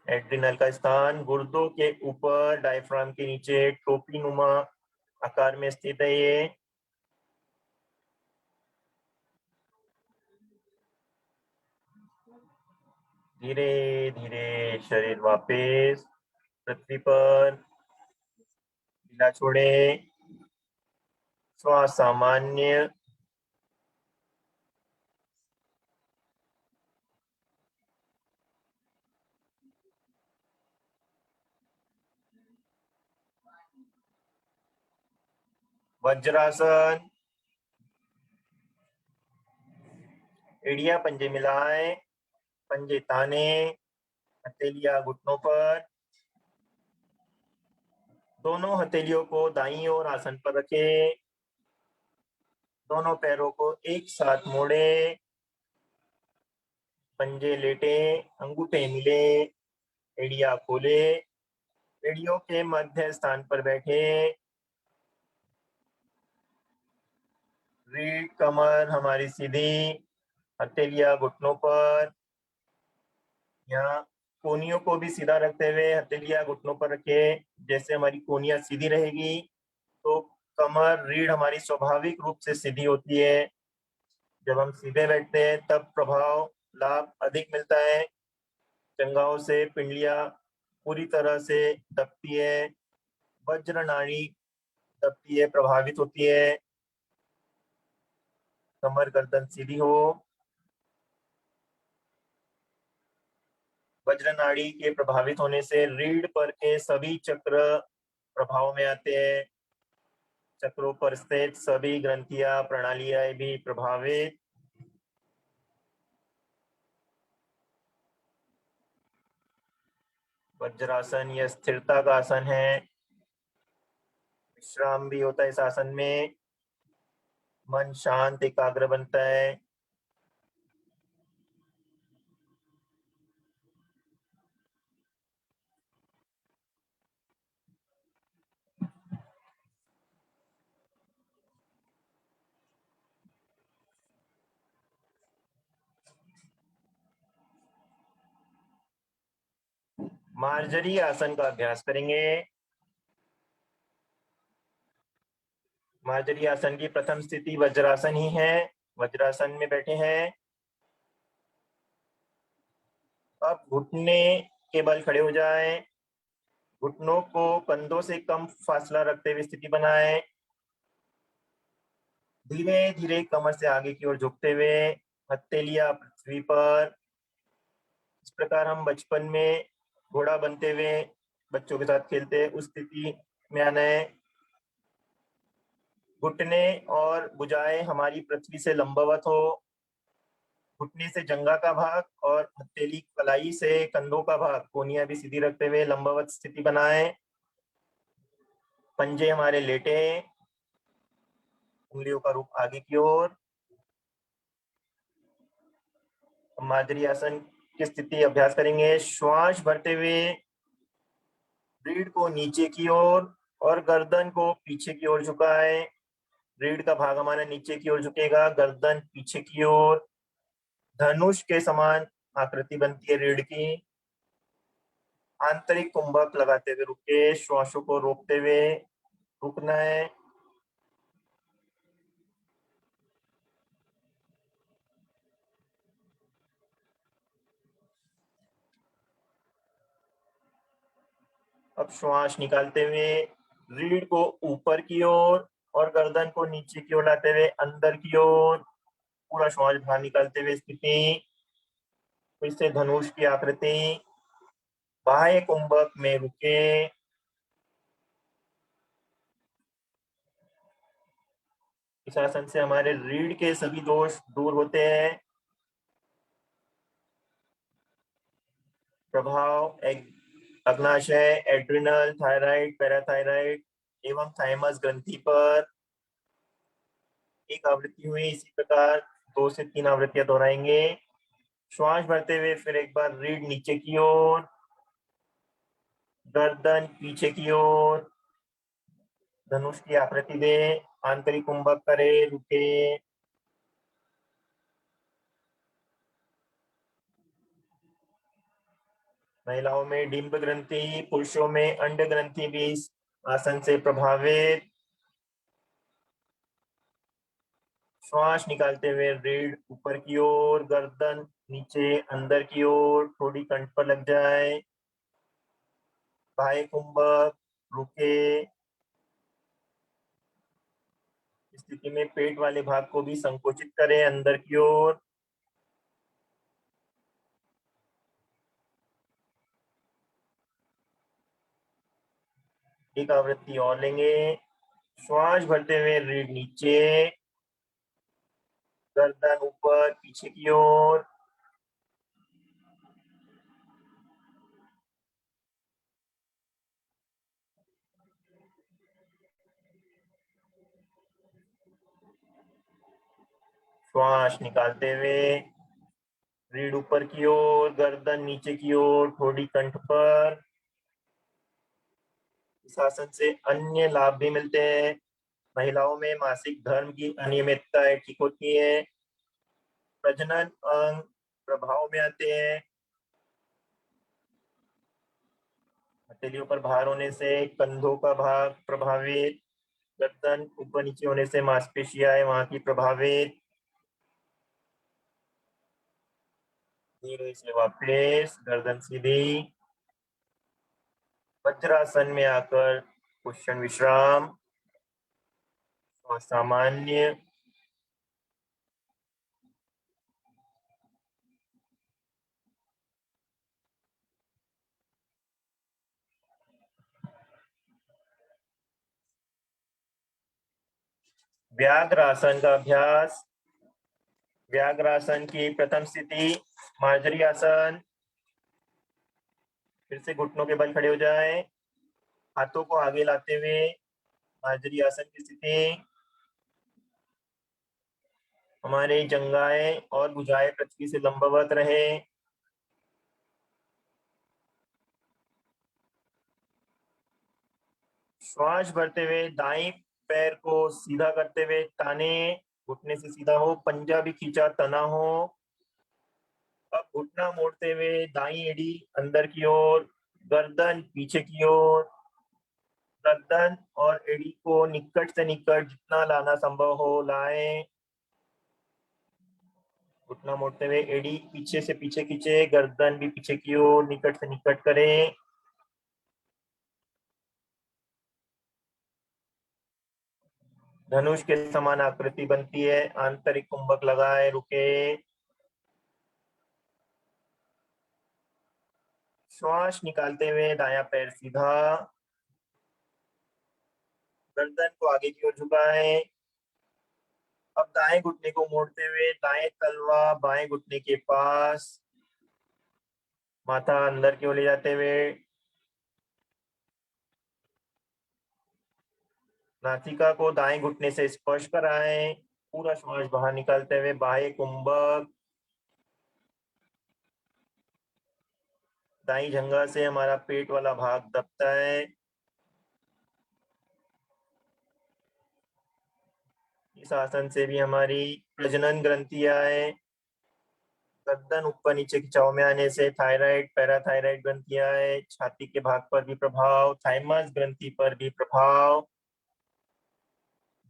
एड्रिनल का स्थान गुर्दों के ऊपर, डायफ्राम के नीचे टोपी नुमा आकार में स्थित है। ये धीरे धीरे शरीर वापस पृथ्वी पर, ढीला छोड़े, श्वास सामान्य। वज्रासन। एड़ियां पंजे मिलाएं, पंजे ताने, हथेलियां घुटनों पर। दोनों हथेलियों को दाईं ओर आसन पर रखें। दोनों पैरों को एक साथ मोड़े, पंजे लेटे, अंगूठे मिले, एड़ियां खोले। एड़ियों के मध्य स्थान पर बैठे। रीढ़ कमर हमारी सीधी, हथेलियां घुटनों पर। यहाँ कोहनियों को भी सीधा रखते हुए हथेलियां घुटनों पर रखे। जैसे हमारी कोहनियां सीधी रहेगी तो कमर, रीढ़ हमारी स्वाभाविक रूप से सीधी होती है। जब हम सीधे बैठते हैं तब प्रभाव लाभ अधिक मिलता है। जंघाओं से पिंडलियां पूरी तरह से दबती है। वज्र नाड़ी दबती है, प्रभावित होती है। कमर गर्दन सीधी हो। वज्र नाड़ी के प्रभावित होने से रीढ़ पर के सभी चक्र प्रभाव में आते हैं। चक्रों पर स्थित सभी ग्रंथियां, प्रणालियां भी प्रभावित। वज्रासन यह स्थिरता का आसन है। विश्राम भी होता है इस आसन में। मन शांत एकाग्र बनता है। मार्जरी आसन का अभ्यास करेंगे। मार्जरी आसन की प्रथम स्थिति वज्रासन ही है। वज्रासन में बैठे हैं। अब घुटने के बल खड़े हो जाएं। घुटनों को कंधों से कम फासला रखते हुए स्थिति बनाएं। धीरे धीरे कमर से आगे की ओर झुकते हुए, हथेलियां पृथ्वी पर। इस प्रकार हम बचपन में घोड़ा बनते हुए बच्चों के साथ खेलते हैं, उस स्थिति में आना है। घुटने और भुजाएं हमारी पृथ्वी से लंबवत हो। घुटने से जंघा का भाग और हथेली कलाई से कंधों का भाग, कोहनियां भी सीधी रखते हुए लंबवत स्थिति बनाएं। पंजे हमारे लेटे, उंगलियों का रुख आगे की ओर। मार्जरी आसन की स्थिति अभ्यास करेंगे। श्वास भरते हुए रीढ़ को नीचे की ओर और गर्दन को पीछे की ओर झुकाएं। रीढ़ का भाग हमारा नीचे की ओर झुकेगा, गर्दन पीछे की ओर। धनुष के समान आकृति बनती है रीढ़ की। आंतरिक कुंभक लगाते हुए रुके, श्वासों को रोकते हुए रुकना है। अब श्वास निकालते हुए रीढ़ को ऊपर की ओर और गर्दन को नीचे की ओर लाते हुए अंदर की ओर पूरा श्वास बाहर निकालते हुए स्थिति। फिर से धनुष की आकृति, बाह्य कुंभक में रुके। इस आसन से हमारे रीढ़ के सभी दोष दूर होते हैं। प्रभाव अग्नाशय, एड्रिनल, थायराइड, पैराथायराइड एवं थाइमस ग्रंथि पर। एक आवृत्ति हुई, इसी प्रकार 2 से 3 आवृत्तियां दोहराएंगे। श्वास भरते हुए फिर एक बार रीढ़ नीचे की ओर, गर्दन पीछे की ओर, धनुष की आकृति दे, आंतरिक कुंभक करे, रुके। महिलाओं में डिंब ग्रंथि, पुरुषों में अंड ग्रंथि भी इस आसन से प्रभावित। श्वास निकालते हुए रीढ़ ऊपर की ओर, गर्दन नीचे अंदर की ओर, थोड़ी कंठ पर लग जाए। बाह्य कुंभक रुके। स्थिति में पेट वाले भाग को भी संकोचित करें अंदर की ओर। एक आवृत्ति और लेंगे। श्वास भरते हुए रीढ़ नीचे, गर्दन ऊपर पीछे की ओर। श्वास निकालते हुए रीढ़ ऊपर की ओर, गर्दन नीचे की ओर, थोड़ी कंठ पर। इस आसन से अन्य लाभ भी मिलते हैं। महिलाओं में मासिक धर्म की अनियमितताएं ठीक होती है। प्रजनन अंग प्रभाव में आते हैं। हथेलियों पर भार होने से कंधों का भाग प्रभावित। गर्दन ऊपर नीचे होने से मांसपेशियां वहां की प्रभावित। धीरे से वापस गर्दन सीधी। वज्रासन में आकर कुशन विश्राम और सामान्य। व्याघ्रासन का अभ्यास। व्याघ्रासन की प्रथम स्थिति मार्जरी आसन। फिर से घुटनों के बल खड़े हो जाएं। हाथों को आगे लाते हुए मार्जरी आसन की स्थिति। हमारे जंघाएं और भुजाएं पृथ्वी से लंबवत रहे। श्वास भरते हुए दाएं पैर को सीधा करते हुए ताने, घुटने से सीधा हो, पंजा भी खींचा तना हो। अब घुटना मोड़ते हुए दाईं एड़ी अंदर की ओर, गर्दन पीछे की ओर। गर्दन और एड़ी को निकट से निकट जितना लाना संभव हो लाएं। घुटना मोड़ते हुए एड़ी पीछे से पीछे खींचे, गर्दन भी पीछे की ओर निकट से निकट करें। धनुष के समान आकृति बनती है। आंतरिक कुंभक लगाए, रुके। श्वास निकालते हुए दायां पैर सीधा, गर्दन को आगे की ओर झुकाएं। अब दाएं घुटने को मोड़ते हुए दाएं तलवा बाएं घुटने के पास, माथा अंदर की ओर ले जाते हुए नासिका को दाएं घुटने से स्पर्श कराएं। पूरा श्वास बाहर निकालते हुए बाह्य कुंभक, दाई जंघा से हमारा पेट वाला भाग दबता है। इस आसन से भी हमारी प्रजनन ग्रंथियां है। गर्दन ऊपर नीचे खिंचाव में आने से थायराइड पैराथायराइड ग्रंथियां है। छाती के भाग पर भी प्रभाव, थाइमस ग्रंथि पर भी प्रभाव।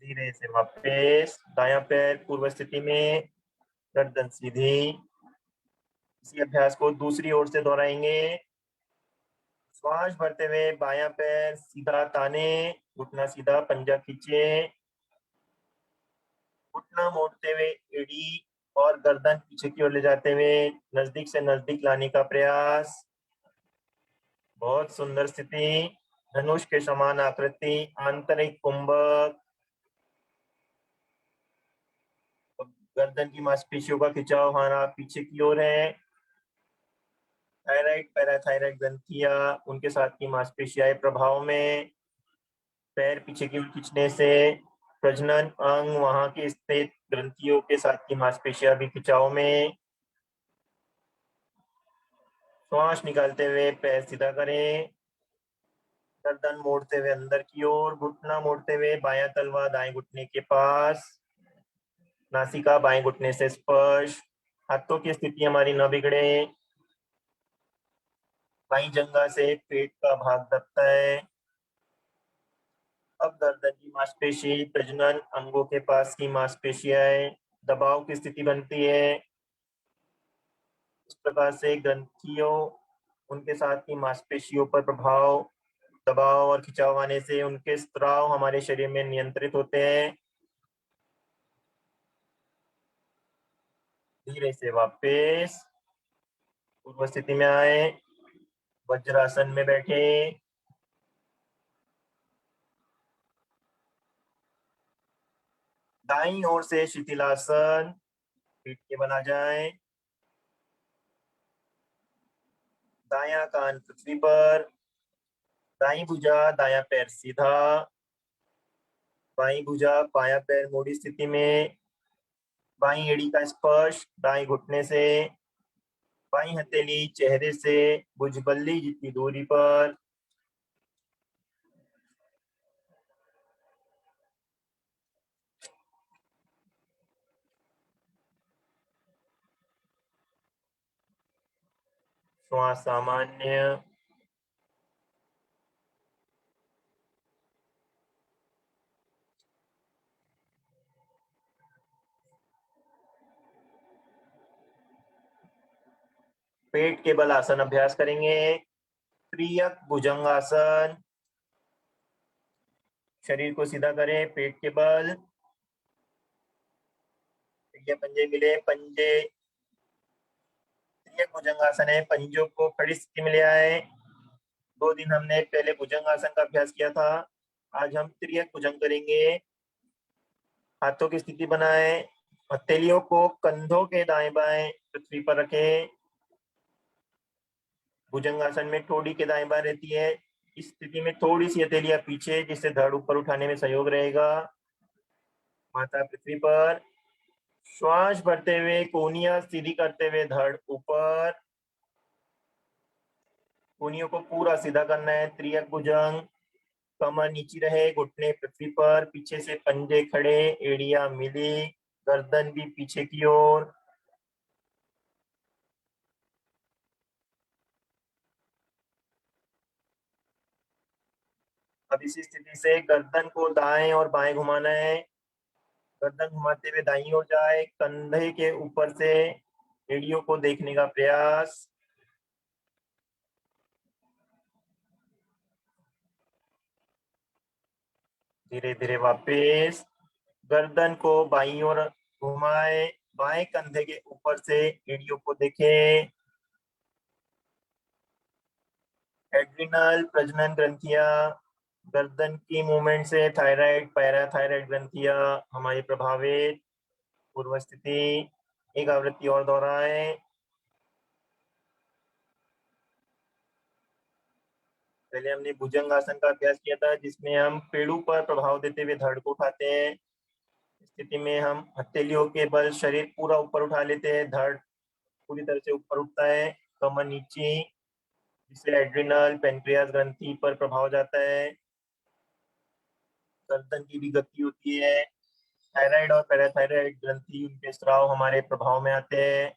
धीरे से वापस दायां पैर पूर्व स्थिति में, गर्दन सीधी। इसी अभ्यास को दूसरी ओर से दोहराएंगे। श्वास भरते हुए बायां पैर सीधा ताने, घुटना सीधा, पंजा खींचे। घुटना मोड़ते हुए एड़ी और गर्दन पीछे की ओर ले जाते हुए नजदीक से नजदीक लाने का प्रयास। बहुत सुंदर स्थिति। धनुष के समान आकृति, आंतरिक कुंभक। गर्दन की मांसपेशियों का खिंचाव हमारा पीछे की ओर है। थायराइड पैराथायराइड ग्रंथियां, उनके साथ की मांसपेशियां प्रभाव में। पैर पीछे की ओर खींचने से प्रजनन अंग, वहां की स्थित ग्रंथियों के साथ की मांसपेशियां भी खिंचाव में। श्वास निकालते हुए पैर सीधा करें। गर्दन मोड़ते हुए अंदर की ओर, घुटना मोड़ते हुए बायां तलवा दाएं घुटने के पास, नासिका बाएं घुटने से स्पर्श। हाथों की स्थिति हमारी न बिगड़े। बाईं जंघा से पेट का भाग दबता है। अब गर्दन की मांसपेशी, प्रजनन अंगों के पास की मांसपेशियां दबाव की स्थिति बनती है। इस प्रकार से ग्रंथियों, उनके साथ की मांसपेशियों पर प्रभाव, दबाव और खिंचाव आने से उनके स्त्राव हमारे शरीर में नियंत्रित होते हैं। धीरे से वापस पूर्व स्थिति में आए, वज्रासन में बैठे। दाईं ओर से शिथिलासन, पीठ के बना जाए। दायां कान पृथ्वी पर, दाईं भुजा दायां पैर सीधा, बाईं भुजा बायां पैर मोड़ी स्थिति में। बाईं एड़ी का स्पर्श दाएं घुटने से, बाईं हथेली चेहरे से भुजबल्ली जितनी दूरी पर। श्वास सामान्य। पेट के बल आसन अभ्यास करेंगे। त्रियक भुजंगासन। शरीर को सीधा करें, पेट के बल, पंजे मिले, पंजे। त्रियक भुजंगासन है, पंजों को खड़ी स्थिति में ले आए। 2 दिन हमने पहले भुजंगासन का अभ्यास किया था, आज हम त्रियक भुजंग करेंगे। हाथों की स्थिति बनाए, हथेलियों को कंधों के दाएं बाएं पृथ्वी पर रखें। भुजंगासन में ठोड़ी के दाएं बाएं रहती है। इस स्थिति में थोड़ी सी हथेलियां पीछे, जिससे धड़ ऊपर उठाने में सहयोग रहेगा। माथा पृथ्वी पर। श्वास भरते हुए कोहनियां सीधी करते हुए धड़ ऊपर। कोहनियों को पूरा सीधा करना है। त्रियक भुजंग। कमर नीची रहे, घुटने पृथ्वी पर, पीछे से पंजे खड़े, एड़ियां मिली, गर्दन भी पीछे की ओर। अब इसी स्थिति से गर्दन को दाएं और बाएं घुमाना है। गर्दन घुमाते हुए दाईं ओर जाए, कंधे के ऊपर से एड़ियों को देखने का प्रयास। धीरे धीरे वापस गर्दन को बाईं ओर घुमाए, बाएं कंधे के ऊपर से एड़ियों को देखें। एड्रिनल प्रजनन ग्रंथियां, गर्दन की मूवमेंट से थायराइड पैराथायराइड ग्रंथियां हमारी प्रभावित। पूर्व स्थिति, एक आवृत्ति और दोहराएं। पहले हमने भुजंग आसन का अभ्यास किया था, जिसमें हम पेड़ों पर प्रभाव देते हुए धड़ को उठाते हैं। स्थिति में हम हथेलियों के बल शरीर पूरा ऊपर उठा लेते हैं, धड़ पूरी तरह से ऊपर उठता है, कमर नीचे। जिससे एड्रिनल पेनक्रियास ग्रंथि पर प्रभाव जाता है, गर्दन की भी गति होती है। थायराइड और पैराथायराइड ग्रंथि उनके स्राव हमारे प्रभाव में आते हैं।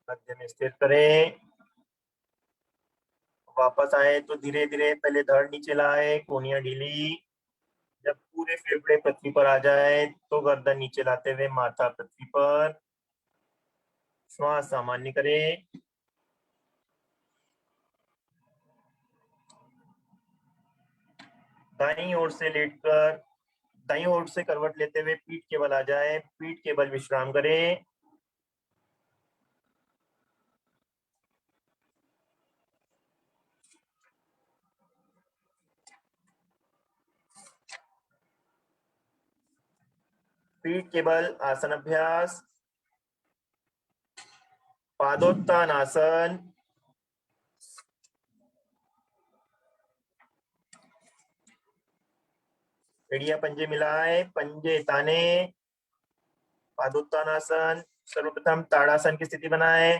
मध्य में स्थिर करें। वापस आए तो धीरे धीरे पहले धड़ नीचे लाए, कोहनियां ढीली। जब पूरे फेफड़े पृथ्वी पर आ जाए तो गर्दन नीचे लाते हुए माथा पृथ्वी पर। श्वास सामान्य करें। दाईं ओर से लेटकर दाईं ओर से करवट लेते हुए पीठ के बल आ जाए, पीठ के बल विश्राम करें। पीठ के बल आसन अभ्यास। पादोत्तान आसन। एड़िया पंजे मिलाए, पंजे ताने। पादोत्तानासन। सर्वप्रथम ताड़ासन की स्थिति बनाए।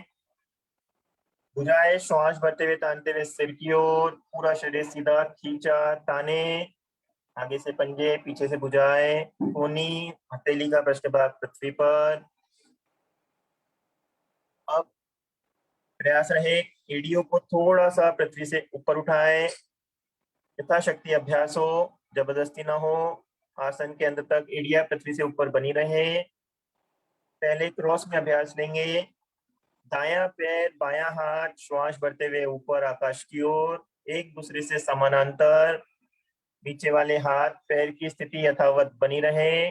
भुजाएं श्वास भरते हुए तानते हुए सिर की ओर, पूरा शरीर सीधा खींचा, ताने। आगे से पंजे, पीछे से भुजाएं, कोहनी हथेली का पृष्ठ भाग पृथ्वी पर। अब प्रयास रहे एड़ियों को थोड़ा सा पृथ्वी से ऊपर उठाए। यथाशक्ति अभ्यास हो, जबरदस्ती ना हो। आसन के अंत तक एड़िया पृथ्वी से ऊपर बनी रहे। पहले क्रॉस में अभ्यास लेंगे। दायां पैर बायां हाथ श्वास भरते हुए ऊपर आकाश की ओर, एक दूसरे से समानांतर। नीचे वाले हाथ पैर की स्थिति यथावत बनी रहे।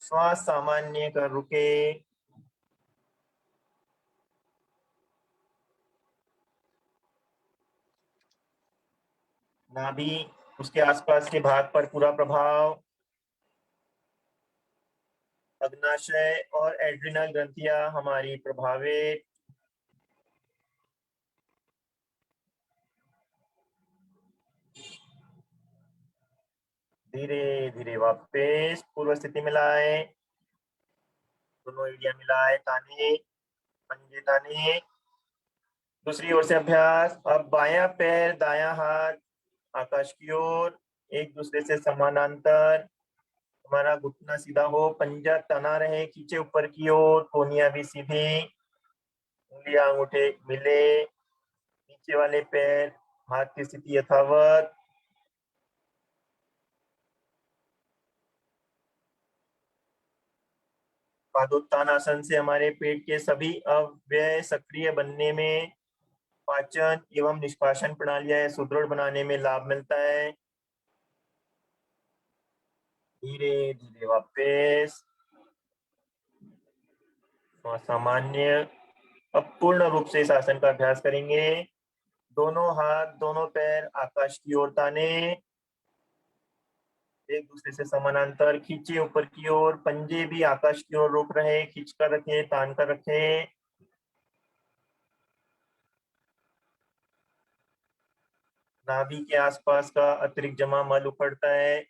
श्वास सामान्य कर रुके। नाभि उसके आसपास के भाग पर पूरा प्रभाव। अग्नाशय और एड्रिनल ग्रंथियां हमारी प्रभावित। धीरे धीरे वापस पूर्व स्थिति में लाए। दोनों एड़ियां मिलाए, ताने, पंजे ताने। दूसरी ओर से अभ्यास। अब बायां पैर दायां हाथ आकाश की ओर, एक दूसरे से समानांतर। हमारा घुटना सीधा हो, पंजा तना रहे खींचे ऊपर की ओर, कोहनियां भी सीधी, उंगलियां अंगूठे मिले। नीचे वाले पैर हाथ की स्थिति यथावत। पादोत्तानासन से हमारे पेट के सभी अवयव सक्रिय बनने में, पाचन एवं निष्कासन प्रणालियां सुदृढ़ बनाने में लाभ मिलता है। धीरे धीरे वापस सामान्य। अब पूर्ण रूप से इस आसन का अभ्यास करेंगे। दोनों हाथ दोनों पैर आकाश की ओर ताने, एक दूसरे से समानांतर खींचे ऊपर की ओर। पंजे भी आकाश की ओर रुक रहे, खींच कर रखे, तान कर रखे। नाभि के आसपास का अतिरिक्त जमा मल उखड़ता है।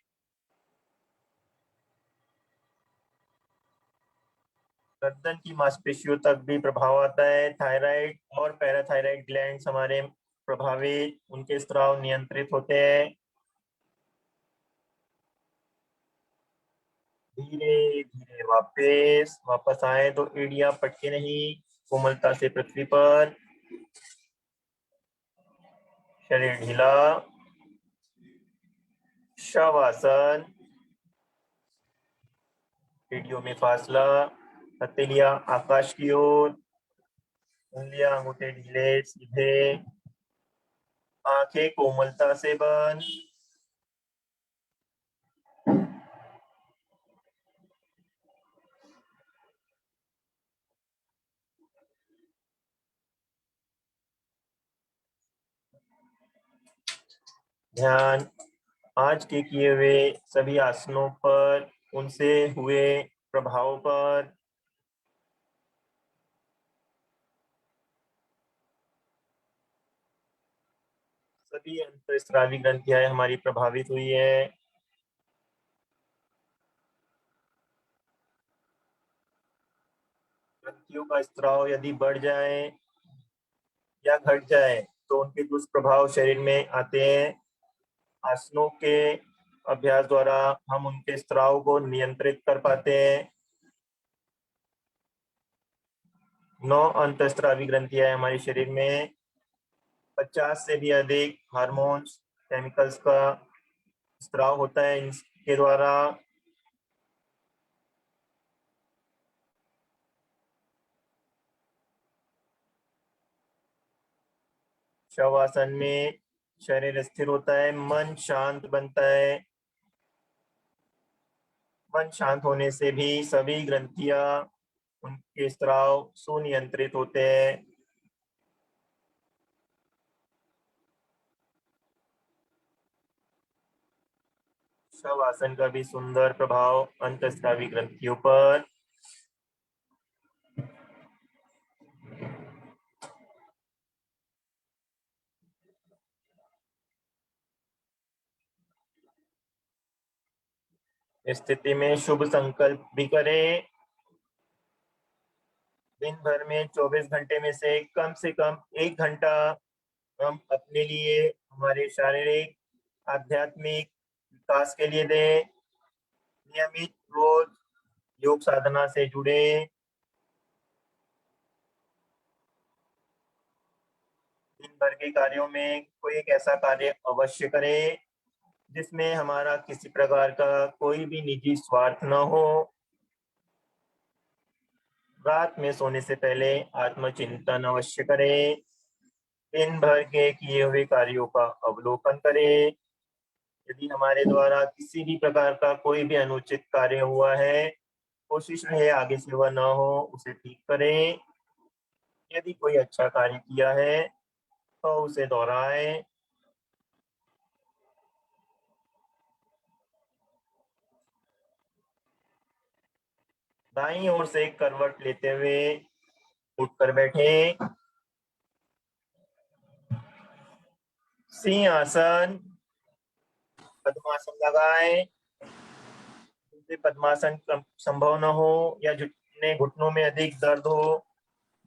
गर्दन की मांसपेशियों तक भी प्रभाव आता है। थायराइड और पैराथायराइड ग्लैंड्स हमारे प्रभावित, उनके स्राव नियंत्रित होते हैं। धीरे धीरे वापस आए तो एड़ियां पटके नहीं, कोमलता से पृथ्वी पर। शरीर ढीला। शवासन। एड़ियों में फासला, हथेलियां आकाश की ओर, उंगलियां अंगूठे ढीले सीधे, आंखें कोमलता से बंद। ध्यान आज के किए हुए सभी आसनों पर, उनसे हुए प्रभाव पर। सभी अंतःस्रावी ग्रंथियां हमारी प्रभावित हुई है। ग्रंथियों का स्त्राव यदि बढ़ जाए या घट जाए तो उनके दुष्प्रभाव शरीर में आते हैं। आसनों के अभ्यास द्वारा हम उनके स्त्राव को नियंत्रित कर पाते हैं। 9 अंतःस्रावी ग्रंथियां हैं हमारे शरीर में। 50 से भी अधिक हार्मोन्स केमिकल्स का स्त्राव होता है इनके द्वारा। शवासन में शरीर स्थिर होता है, मन शांत बनता है। मन शांत होने से भी सभी ग्रंथियां उनके स्त्राव सुनियंत्रित होते हैं। शवासन का भी सुंदर प्रभाव अंतःस्रावी ग्रंथियों पर। इस स्थिति में शुभ संकल्प भी करें। दिन भर में 24 घंटे में से कम 1 घंटा हम अपने लिए, हमारे शारीरिक आध्यात्मिक विकास के लिए दें। नियमित रोज योग साधना से जुड़े। दिन भर के कार्यों में कोई एक ऐसा कार्य अवश्य करें जिसमें हमारा किसी प्रकार का कोई भी निजी स्वार्थ न हो। रात में सोने से पहले आत्मचिंतन अवश्य करें। दिन भर के किए हुए कार्यों का अवलोकन करें। यदि हमारे द्वारा किसी भी प्रकार का कोई भी अनुचित कार्य हुआ है, कोशिश रहे आगे से वह न हो, उसे ठीक करें। यदि कोई अच्छा कार्य किया है तो उसे दोहराएं। दाईं ओर से करवट लेते हुए उठकर बैठे। सिंहासन, पद्मासन लगाएं। जिनसे पद्मासन संभव न हो या घुटनों में अधिक दर्द हो,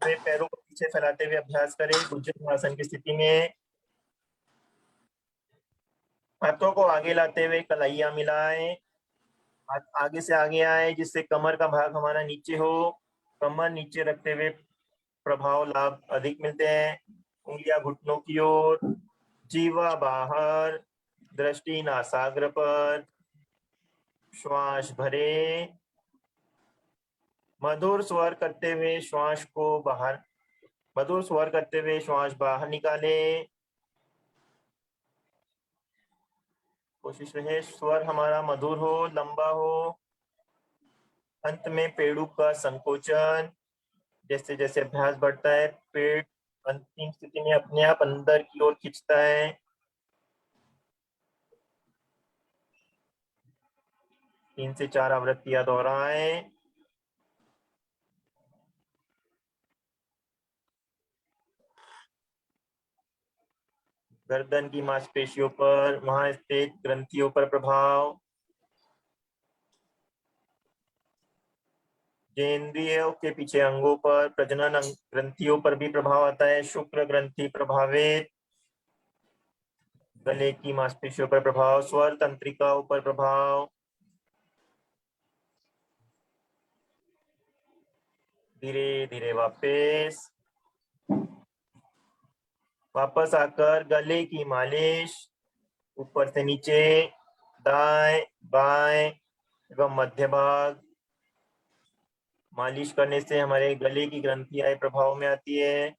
वे पैरों को पीछे फैलाते हुए अभ्यास करें। भुजंगासन की स्थिति में हाथों को आगे लाते हुए कलाइयां मिलाएं। हाथ आगे से आगे आए जिससे कमर का भाग हमारा नीचे हो। कमर नीचे रखते हुए प्रभाव लाभ अधिक मिलते हैं। उंगलियां घुटनों की ओर, जीवा बाहर, दृष्टि नासाग्र पर। श्वास भरे, मधुर स्वर करते हुए श्वास बाहर निकाले। कोशिश रहे स्वर हमारा मधुर हो, लंबा हो। अंत में पेड़ू का संकोचन। जैसे जैसे अभ्यास बढ़ता है, पेट अंतिम स्थिति में अपने आप अंदर की ओर खींचता है। तीन से 4 आवृत्तियां दोहराएं। गर्दन की मांसपेशियों पर, वहां स्थित ग्रंथियों पर प्रभाव। जेंद्रियों के पीछे अंगों पर, प्रजनन ग्रंथियों पर भी प्रभाव आता है। शुक्र ग्रंथि प्रभावित। गले की मांसपेशियों पर प्रभाव, स्वर तंत्रिकाओं पर प्रभाव। धीरे धीरे वापस आकर गले की मालिश ऊपर से नीचे, दाएं बाएं एवं मध्य भाग। मालिश करने से हमारे गले की ग्रंथियां प्रभाव में आती है।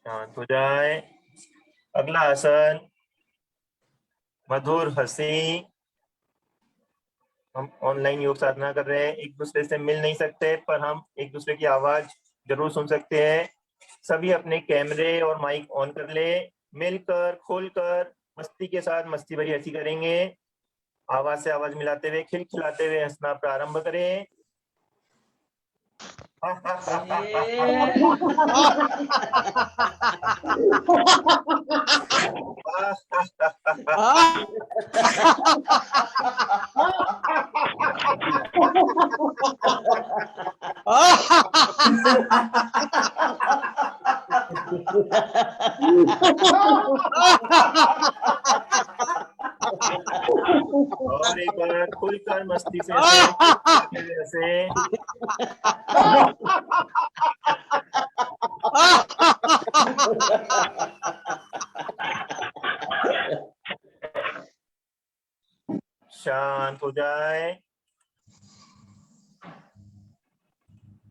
शांत हो जाए। अगला आसन मधुर हंसी। हम ऑनलाइन योग साधना कर रहे हैं, एक दूसरे से मिल नहीं सकते, पर हम एक दूसरे की आवाज जरूर सुन सकते हैं। सभी अपने कैमरे और माइक ऑन कर ले। मिलकर खोलकर मस्ती के साथ मस्ती भरी हंसी करेंगे। आवाज से आवाज मिलाते हुए खिलखिलाते हुए हंसना प्रारंभ करें। और एक बार खुलकर मस्ती से हंसे। शांत हो जाए।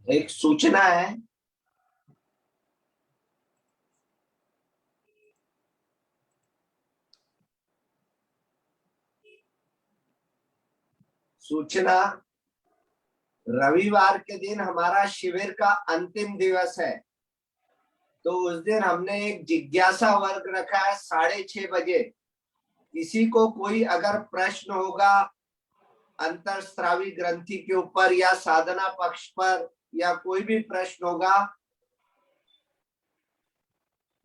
एक सूचना है, सूचना रविवार के दिन हमारा शिविर का अंतिम दिवस है, तो उस दिन हमने एक जिज्ञासा वर्ग रखा है 6:30 बजे। किसी को कोई अगर प्रश्न होगा अंतरस्रावी ग्रंथि के ऊपर या साधना पक्ष पर या कोई भी प्रश्न होगा,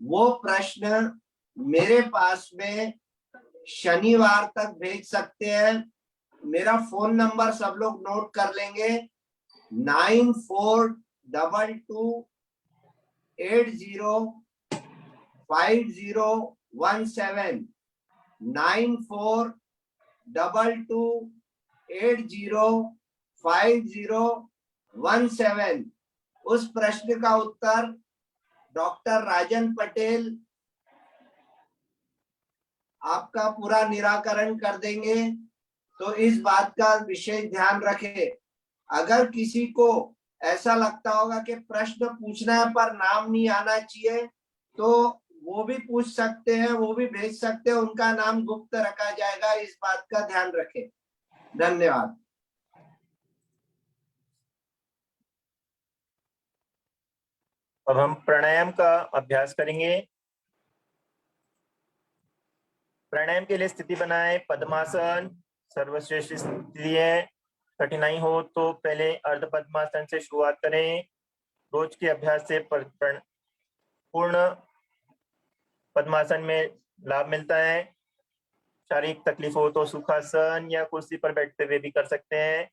वो प्रश्न मेरे पास में शनिवार तक भेज सकते हैं। मेरा फोन नंबर सब लोग नोट कर लेंगे, 9422805017 9422805017। उस प्रश्न का उत्तर डॉक्टर राजन पटेल आपका पूरा निराकरण कर देंगे। तो इस बात का विशेष ध्यान रखें। अगर किसी को ऐसा लगता होगा कि प्रश्न पूछना है पर नाम नहीं आना चाहिए, तो वो भी पूछ सकते हैं, वो भी भेज सकते हैं, उनका नाम गुप्त रखा जाएगा। इस बात का ध्यान रखें। धन्यवाद। अब हम प्राणायाम का अभ्यास करेंगे। प्राणायाम के लिए स्थिति बनाएं, पद्मासन सर्वश्रेष्ठ स्थिति है। कठिनाई हो तो पहले अर्ध पद्मासन से शुरुआत करें। रोज के अभ्यास से पूर्ण पद्मासन में लाभ मिलता है। शारीरिक तकलीफ हो तो सुखासन या कुर्सी पर बैठते हुए भी कर सकते हैं।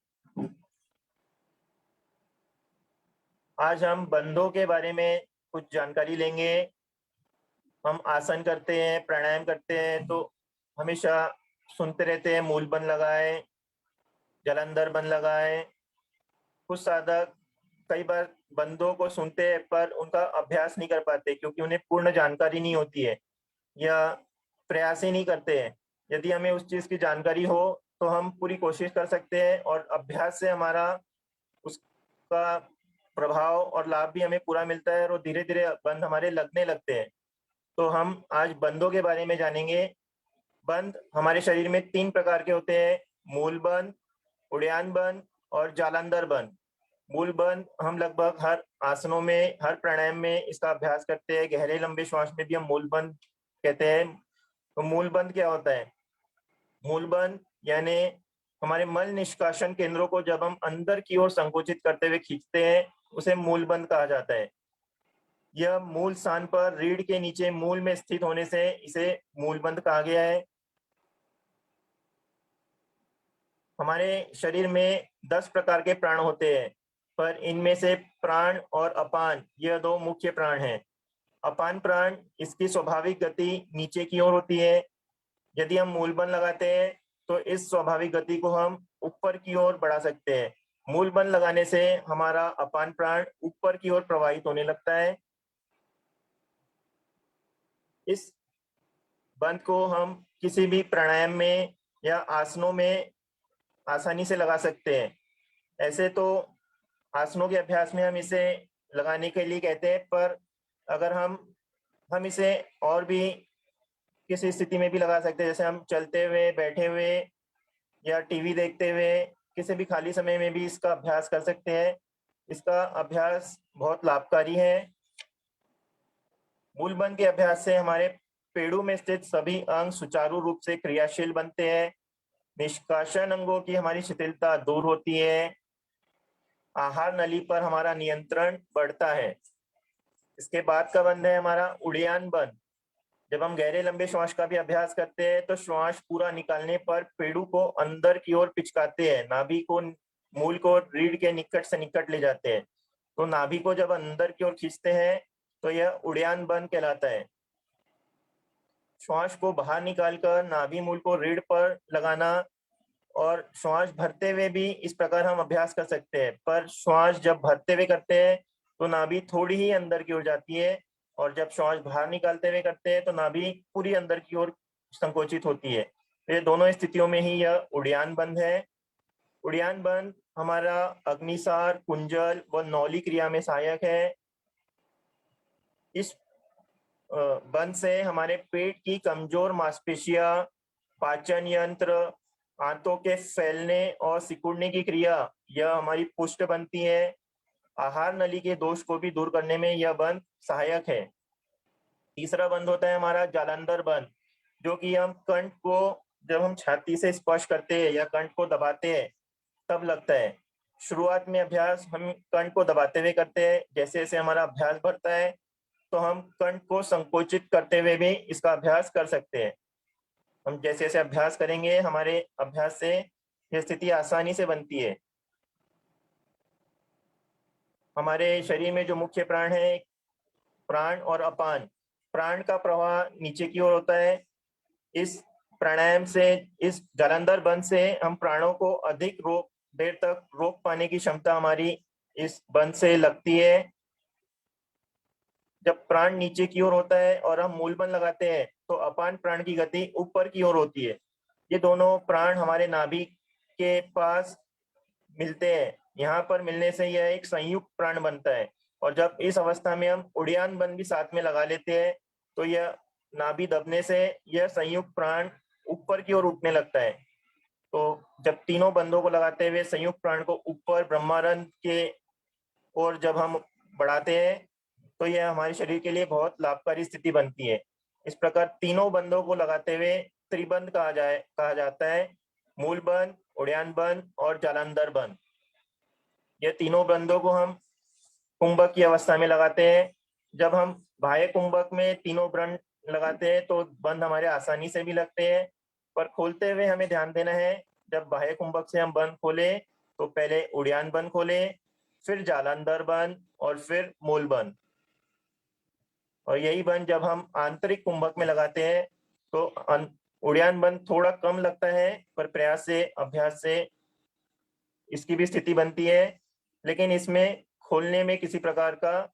आज हम बंधों के बारे में कुछ जानकारी लेंगे। हम आसन करते हैं, प्राणायाम करते हैं तो हमेशा सुनते रहते हैं मूल बंध लगाए, जलंधर बंध लगाए। कुछ साधक कई बार बंधों को सुनते हैं पर उनका अभ्यास नहीं कर पाते क्योंकि उन्हें पूर्ण जानकारी नहीं होती है या प्रयास ही नहीं करते हैं। यदि हमें उस चीज की जानकारी हो तो हम पूरी कोशिश कर सकते हैं और अभ्यास से हमारा उसका प्रभाव और लाभ भी हमें पूरा मिलता है और धीरे धीरे बंध हमारे लगने लगते हैं। तो हम आज बंधों के बारे में जानेंगे। बंध हमारे शरीर में 3 प्रकार के होते हैं, मूल बंध, उड़ान बंध और जालंधर बंध। मूल बंध हम लगभग हर आसनों में, हर प्राणायाम में इसका अभ्यास करते हैं। गहरे लंबे श्वास में भी हम मूल बंध कहते हैं। तो मूल बंध क्या होता है? मूल बंध यानी हमारे मल निष्कासन केंद्रों को जब हम अंदर की ओर संकुचित करते हुए खींचते हैं उसे मूल बंध कहा जाता है। यह मूल स्थान पर रीढ़ के नीचे मूल में स्थित होने से इसे मूल बंध कहा गया है। हमारे शरीर में 10 प्रकार के प्राण होते हैं, पर इनमें से प्राण और अपान यह 2 मुख्य प्राण हैं। अपान प्राण इसकी स्वाभाविक गति नीचे की ओर होती है। यदि हम मूल बंध लगाते हैं तो इस स्वाभाविक गति को हम ऊपर की ओर बढ़ा सकते हैं। मूल बंध लगाने से हमारा अपान प्राण ऊपर की ओर प्रवाहित होने लगता है। इस बंध को हम किसी भी प्राणायाम में या आसनों में आसानी से लगा सकते हैं। ऐसे तो आसनों के अभ्यास में हम इसे लगाने के लिए कहते हैं, पर अगर हम इसे और भी किसी स्थिति में भी लगा सकते हैं, जैसे हम चलते हुए, बैठे हुए या टीवी देखते हुए किसी भी खाली समय में भी इसका अभ्यास कर सकते हैं। इसका अभ्यास बहुत लाभकारी है। मूल बंध के अभ्यास से हमारे पेड़ों में स्थित सभी अंग सुचारू रूप से क्रियाशील बनते हैं। निष्कासन अंगों की हमारी शिथिलता दूर होती है। आहार नली पर हमारा नियंत्रण बढ़ता है। इसके बाद का बंध है हमारा उड़ियान बंध। जब हम गहरे लंबे श्वास का भी अभ्यास करते हैं तो श्वास पूरा निकालने पर पेड़ू को अंदर की ओर पिचकाते हैं, नाभि को मूल को रीढ़ के निकट से निकट ले जाते हैं। तो नाभि को जब अंदर की ओर खींचते हैं तो यह उड़ियान बंध कहलाता है। श्वास को बाहर निकालकर नाभि मूल को रीढ़ पर लगाना और श्वास भरते हुए भी इस प्रकार हम अभ्यास कर सकते हैं, पर श्वास जब भरते हुए करते हैं तो नाभि थोड़ी ही अंदर की ओर जाती है और जब श्वास बाहर निकालते हुए करते हैं तो नाभि पूरी अंदर की ओर संकोचित होती है। तो ये दोनों स्थितियों में ही यह उड़ियान बंध है। उड़ियान बंध हमारा अग्निसार, कुंजल व नौली क्रिया में सहायक है। इस बंध से हमारे पेट की कमजोर मांसपेशियां, पाचन यंत्र, आंतों के फैलने और सिकुड़ने की क्रिया यह हमारी पुष्ट बनती है। आहार नली के दोष को भी दूर करने में यह बंध सहायक है। तीसरा बंध होता है हमारा जालंधर बंध, जो कि हम कंठ को जब हम छाती से स्पर्श करते हैं या कंठ को दबाते हैं तब लगता है। शुरुआत में अभ्यास हम कंठ को दबाते हुए करते हैं। जैसे जैसे हमारा अभ्यास बढ़ता है तो हम कंठ को संकोचित करते हुए भी इसका अभ्यास कर सकते हैं। हम जैसे जैसे अभ्यास करेंगे हमारे अभ्यास से यह स्थिति आसानी से बनती है। हमारे शरीर में जो मुख्य प्राण है, प्राण और अपान। प्राण का प्रवाह नीचे की ओर होता है। इस प्राणायाम से, इस जालंधर बंध से हम प्राणों को अधिक देर तक रोक पाने की क्षमता हमारी इस बंध से लगती है। जब प्राण नीचे की ओर होता है और हम मूल बंध लगाते हैं तो अपान प्राण की गति ऊपर की ओर होती है। ये दोनों प्राण हमारे नाभि के पास मिलते हैं। यहाँ पर मिलने से यह एक संयुक्त प्राण बनता है और जब इस अवस्था में हम उड़ियान बंध भी साथ में लगा लेते हैं तो यह नाभि दबने से यह संयुक्त प्राण ऊपर की ओर उठने लगता है। तो जब तीनों बंधों को लगाते हुए संयुक्त प्राण को ऊपर ब्रह्मानंद के ओर जब हम बढ़ाते हैं तो यह हमारे शरीर के लिए बहुत लाभकारी स्थिति बनती है। इस प्रकार तीनों बंधों को लगाते हुए त्रिबंध कहा जाता है। मूल बंध, उड़ियान बंध और जालंधर बंध। ये तीनों बंधों को हम कुंभक की अवस्था में लगाते हैं। जब हम बाह्य कुंभक में तीनों बंध लगाते हैं तो बंध हमारे आसानी से भी लगते हैं, पर खोलते हुए हमें ध्यान देना है। जब बाह्य कुंभक से हम बंध खोले तो पहले उड़ियान बंध खोले, फिर जालंधर बंध और फिर मूल बंध। और यही बंध जब हम आंतरिक कुंभक में लगाते हैं तो उड़ियान बंध थोड़ा कम लगता है, पर प्रयास से, अभ्यास से इसकी भी स्थिति बनती है। लेकिन इसमें खोलने में किसी प्रकार का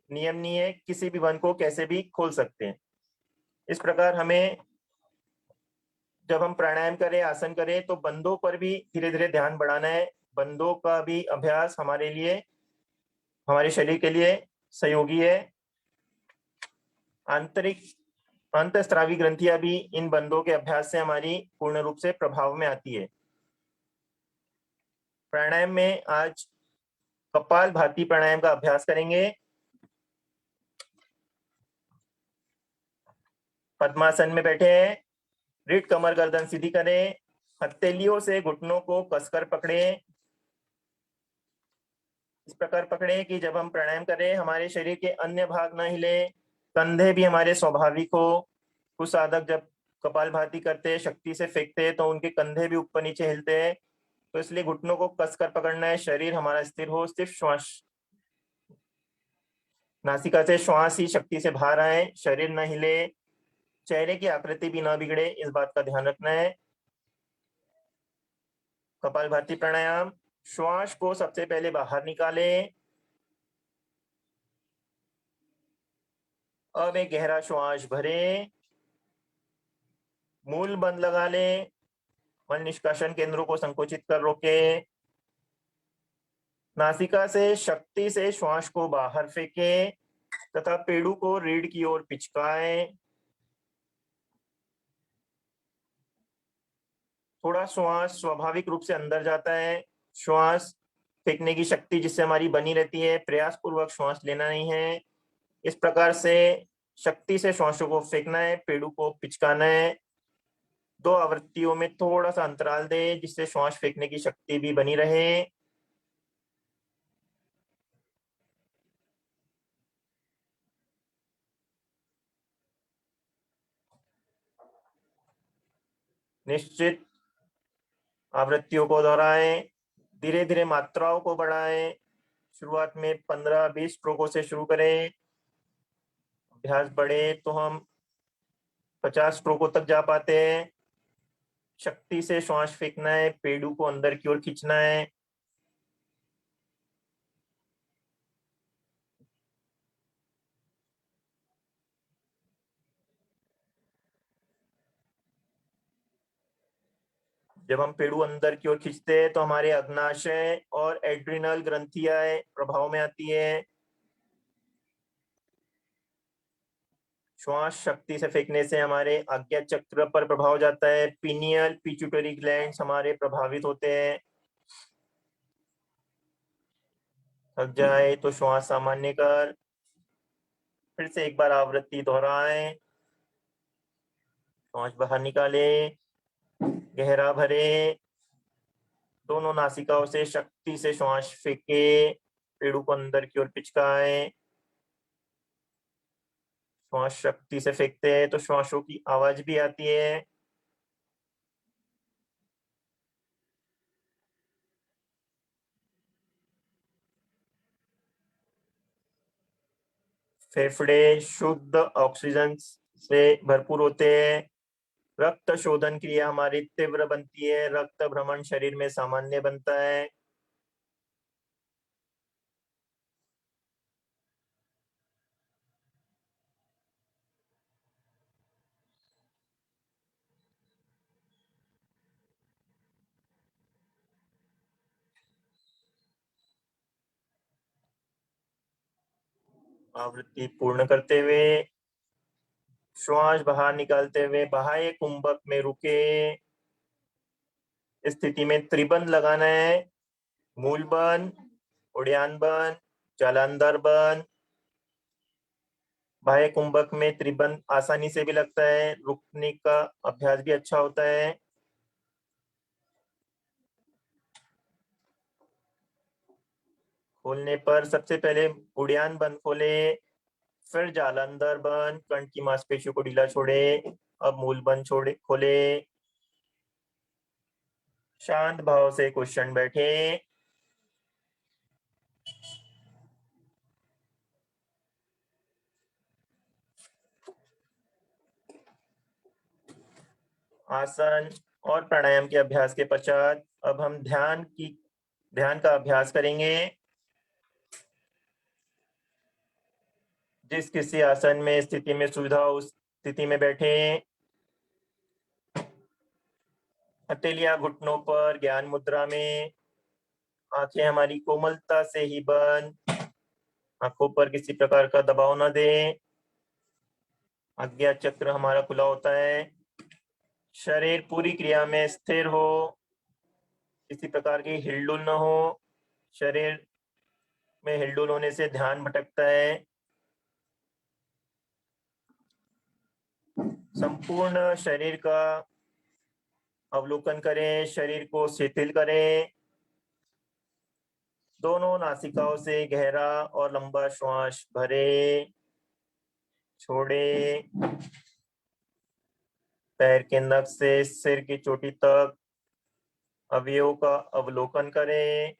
नियम नहीं है, किसी भी बंध को कैसे भी खोल सकते हैं। इस प्रकार हमें जब हम प्राणायाम करें, आसन करें तो बंधों पर भी धीरे धीरे ध्यान बढ़ाना है। बंधों का भी अभ्यास हमारे लिए, हमारे शरीर के लिए सहयोगी है। आंतरिक अंतःस्रावी ग्रंथियां भी इन बंधों के अभ्यास से हमारी पूर्ण रूप से प्रभाव में आती है। प्राणायाम में आज कपाल भाती प्राणायाम का अभ्यास करेंगे। पद्मासन में बैठे हैं, रीढ़ कमर गर्दन सीधी करें, हथेलियों से घुटनों को कसकर पकड़े। इस प्रकार पकड़े कि जब हम प्राणायाम करें हमारे शरीर के अन्य भाग न हिले, कंधे भी हमारे स्वाभाविक हो। कुछ साधक जब कपालभाति करते हैं, शक्ति से फेंकते हैं तो उनके कंधे भी ऊपर नीचे हिलते हैं। तो इसलिए घुटनों को कसकर पकड़ना है, शरीर हमारा स्थिर हो, सिर्फ श्वास, नासिका से श्वास ही शक्ति से बाहर आए, शरीर न हिले, चेहरे की आकृति भी ना बिगड़े, इस बात का ध्यान रखना है। कपालभाति प्राणायाम, श्वास को सबसे पहले बाहर निकालें। अब एक गहरा श्वास भरें, मूल बंद लगा लें, मन निष्कासन केंद्रों को संकुचित कर रोके, नासिका से शक्ति से श्वास को बाहर फेंकें तथा पेड़ू को रीढ़ की ओर पिचकाएं। थोड़ा श्वास स्वाभाविक रूप से अंदर जाता है। श्वास फेंकने की शक्ति जिससे हमारी बनी रहती है, प्रयास पूर्वक श्वास लेना नहीं है। इस प्रकार से शक्ति से श्वासों को फेंकना है, पेड़ू को पिचकाना है। 2 आवृत्तियों में थोड़ा सा अंतराल दे जिससे श्वास फेंकने की शक्ति भी बनी रहे। निश्चित आवृत्तियों को दोहराएं, धीरे धीरे मात्राओं को बढ़ाएं। शुरुआत में 15-20 स्ट्रोकों से शुरू करें। अभ्यास बढ़े तो हम 50 स्ट्रोकों तक जा पाते हैं। शक्ति से श्वास फेंकना है, पेड़ू को अंदर की ओर खींचना है। जब हम पेड़ू अंदर की ओर खींचते हैं तो हमारे अग्नाशय और एड्रिनल ग्रंथियां प्रभाव में आती है। श्वास शक्ति से फेंकने से हमारे आज्ञा चक्र पर प्रभाव जाता है। पीनियल पिट्यूटरी ग्लैंड्स हमारे प्रभावित होते हैं। थक जाए तो श्वास सामान्य कर, फिर से एक बार आवृत्ति दोहराएं। श्वास बाहर निकाले, गहरा भरे, दोनों नासिकाओं से शक्ति से श्वास फेंके, पेड़ू को अंदर की ओर पिचकाएं। श्वास शक्ति से फेंकते हैं तो श्वासों की आवाज भी आती है। फेफड़े शुद्ध ऑक्सीजन से भरपूर होते हैं। रक्त शोधन क्रिया हमारी तीव्र बनती है। रक्त भ्रमण शरीर में सामान्य बनता है। आवृत्ति पूर्ण करते हुए श्वास बाहर निकालते हुए बाह्य कुंभक में रुके। इस स्थिति में त्रिबंध लगाना है। मूल बंध, उड़ान बंध, जालांधर बंध। बाह्य कुंभक में त्रिबंध आसानी से भी लगता है, रुकने का अभ्यास भी अच्छा होता है। खोलने पर सबसे पहले उड़ान बंद खोले, फिर जालंधर बंद, कंठ की मांसपेशियों को ढीला छोड़े। अब मूल बंद छोड़े खोले। शांत भाव से कुछ क्षण बैठे। आसन और प्राणायाम के अभ्यास के पश्चात अब हम ध्यान का अभ्यास करेंगे। जिस किसी आसन में स्थिति में सुविधा हो उस स्थिति में बैठे। हथेलियां घुटनों पर ज्ञान मुद्रा में, आंखें हमारी कोमलता से ही बंद। आंखों पर किसी प्रकार का दबाव न दें। आज्ञा चक्र हमारा खुला होता है। शरीर पूरी क्रिया में स्थिर हो, किसी प्रकार की हिलडुल न हो। शरीर में हिलडुल होने से ध्यान भटकता है। संपूर्ण शरीर का अवलोकन करें, शरीर को शिथिल करें। दोनों नासिकाओं से गहरा और लंबा श्वास भरे, छोड़े। पैर के नख से सिर की चोटी तक अवयवों का अवलोकन करें।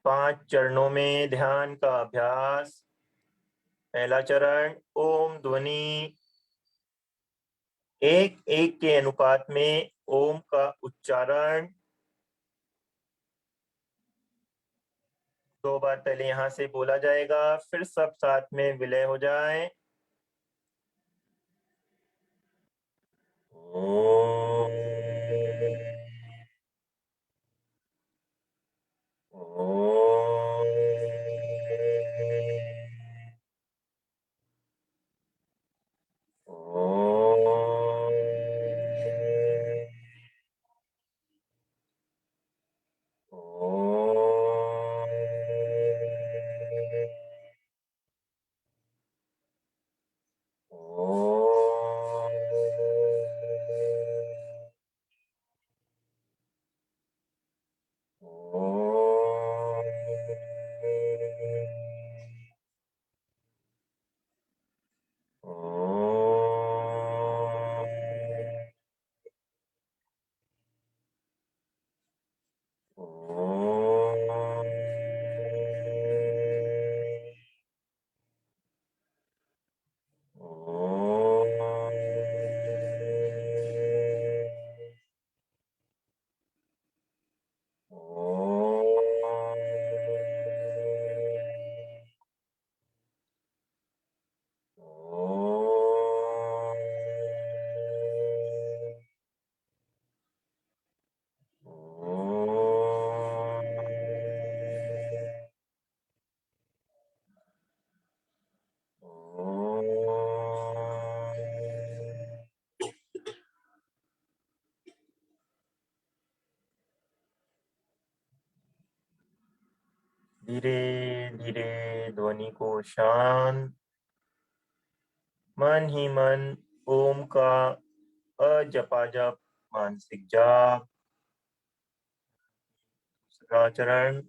पांच चरणों में ध्यान का अभ्यास। पहला चरण, ओम ध्वनि। एक एक के अनुपात में ओम का उच्चारण। 2 बार पहले यहां से बोला जाएगा, फिर सब साथ में विलय हो जाए। ओम, ओम, ओम, ओम। धीरे धीरे ध्वनि को शांत, मन ही मन ओम का अजपाजप मानसिक जाप। दूसरा चरण,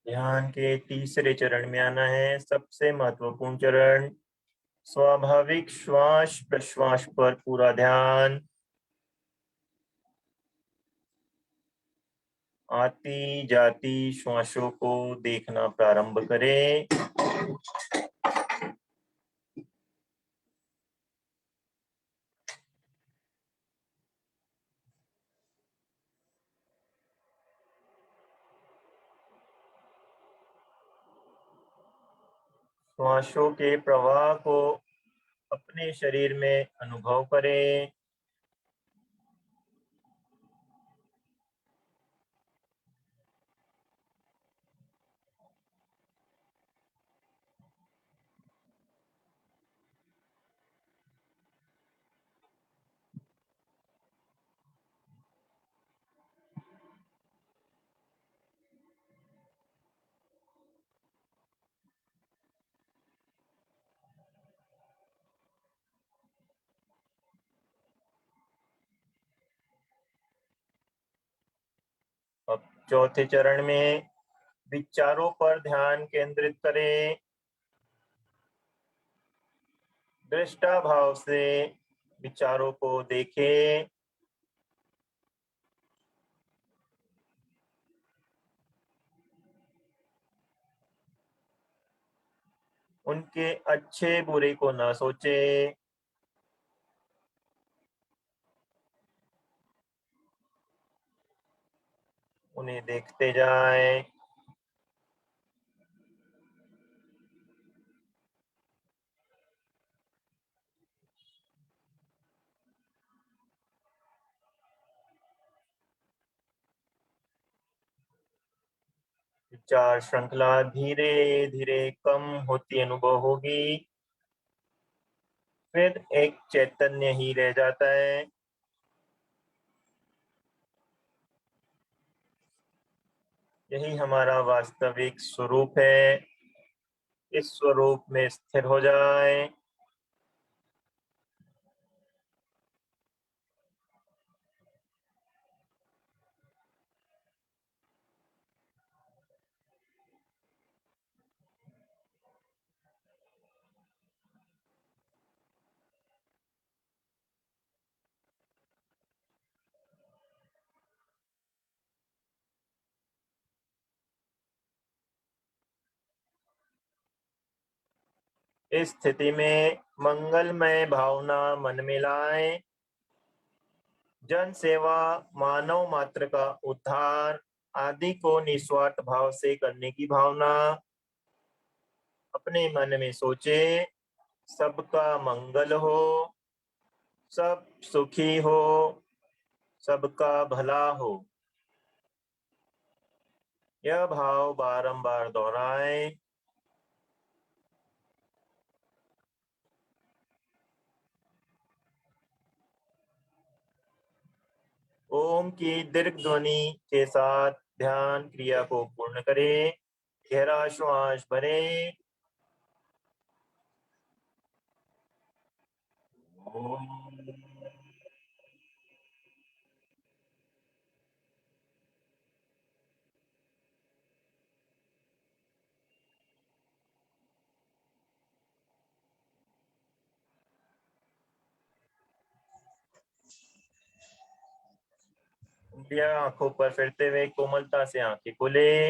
ध्यान के तीसरे चरण में आना है, सबसे महत्वपूर्ण चरण। स्वाभाविक श्वास प्रश्वास पर पूरा ध्यान। आती जाती श्वासों को देखना प्रारंभ करें। श्वासों के प्रवाह को अपने शरीर में अनुभव करें। अब चौथे चरण में विचारों पर ध्यान केंद्रित करें। दृष्टा भाव से विचारों को देखें। उनके अच्छे बुरे को ना सोचें। उन्हें देखते जाएं। विचार श्रृंखला धीरे धीरे कम होती अनुभव होगी, फिर एक चैतन्य ही रह जाता है। यही हमारा वास्तविक स्वरूप है। इस स्वरूप में स्थिर हो जाएं। इस स्थिति में मंगलमय भावना मन में लाएं। जन सेवा, मानव मात्र का उद्धार आदि को निस्वार्थ भाव से करने की भावना अपने मन में सोचे। सबका मंगल हो, सब सुखी हो, सबका भला हो। यह भाव बारंबार दोहराएं। ओम की दीर्घ ध्वनि के साथ ध्यान क्रिया को पूर्ण करें। गहरा श्वास भरें। उंगलियां आंखों पर फिरते हुए कोमलता से आंखें खोले।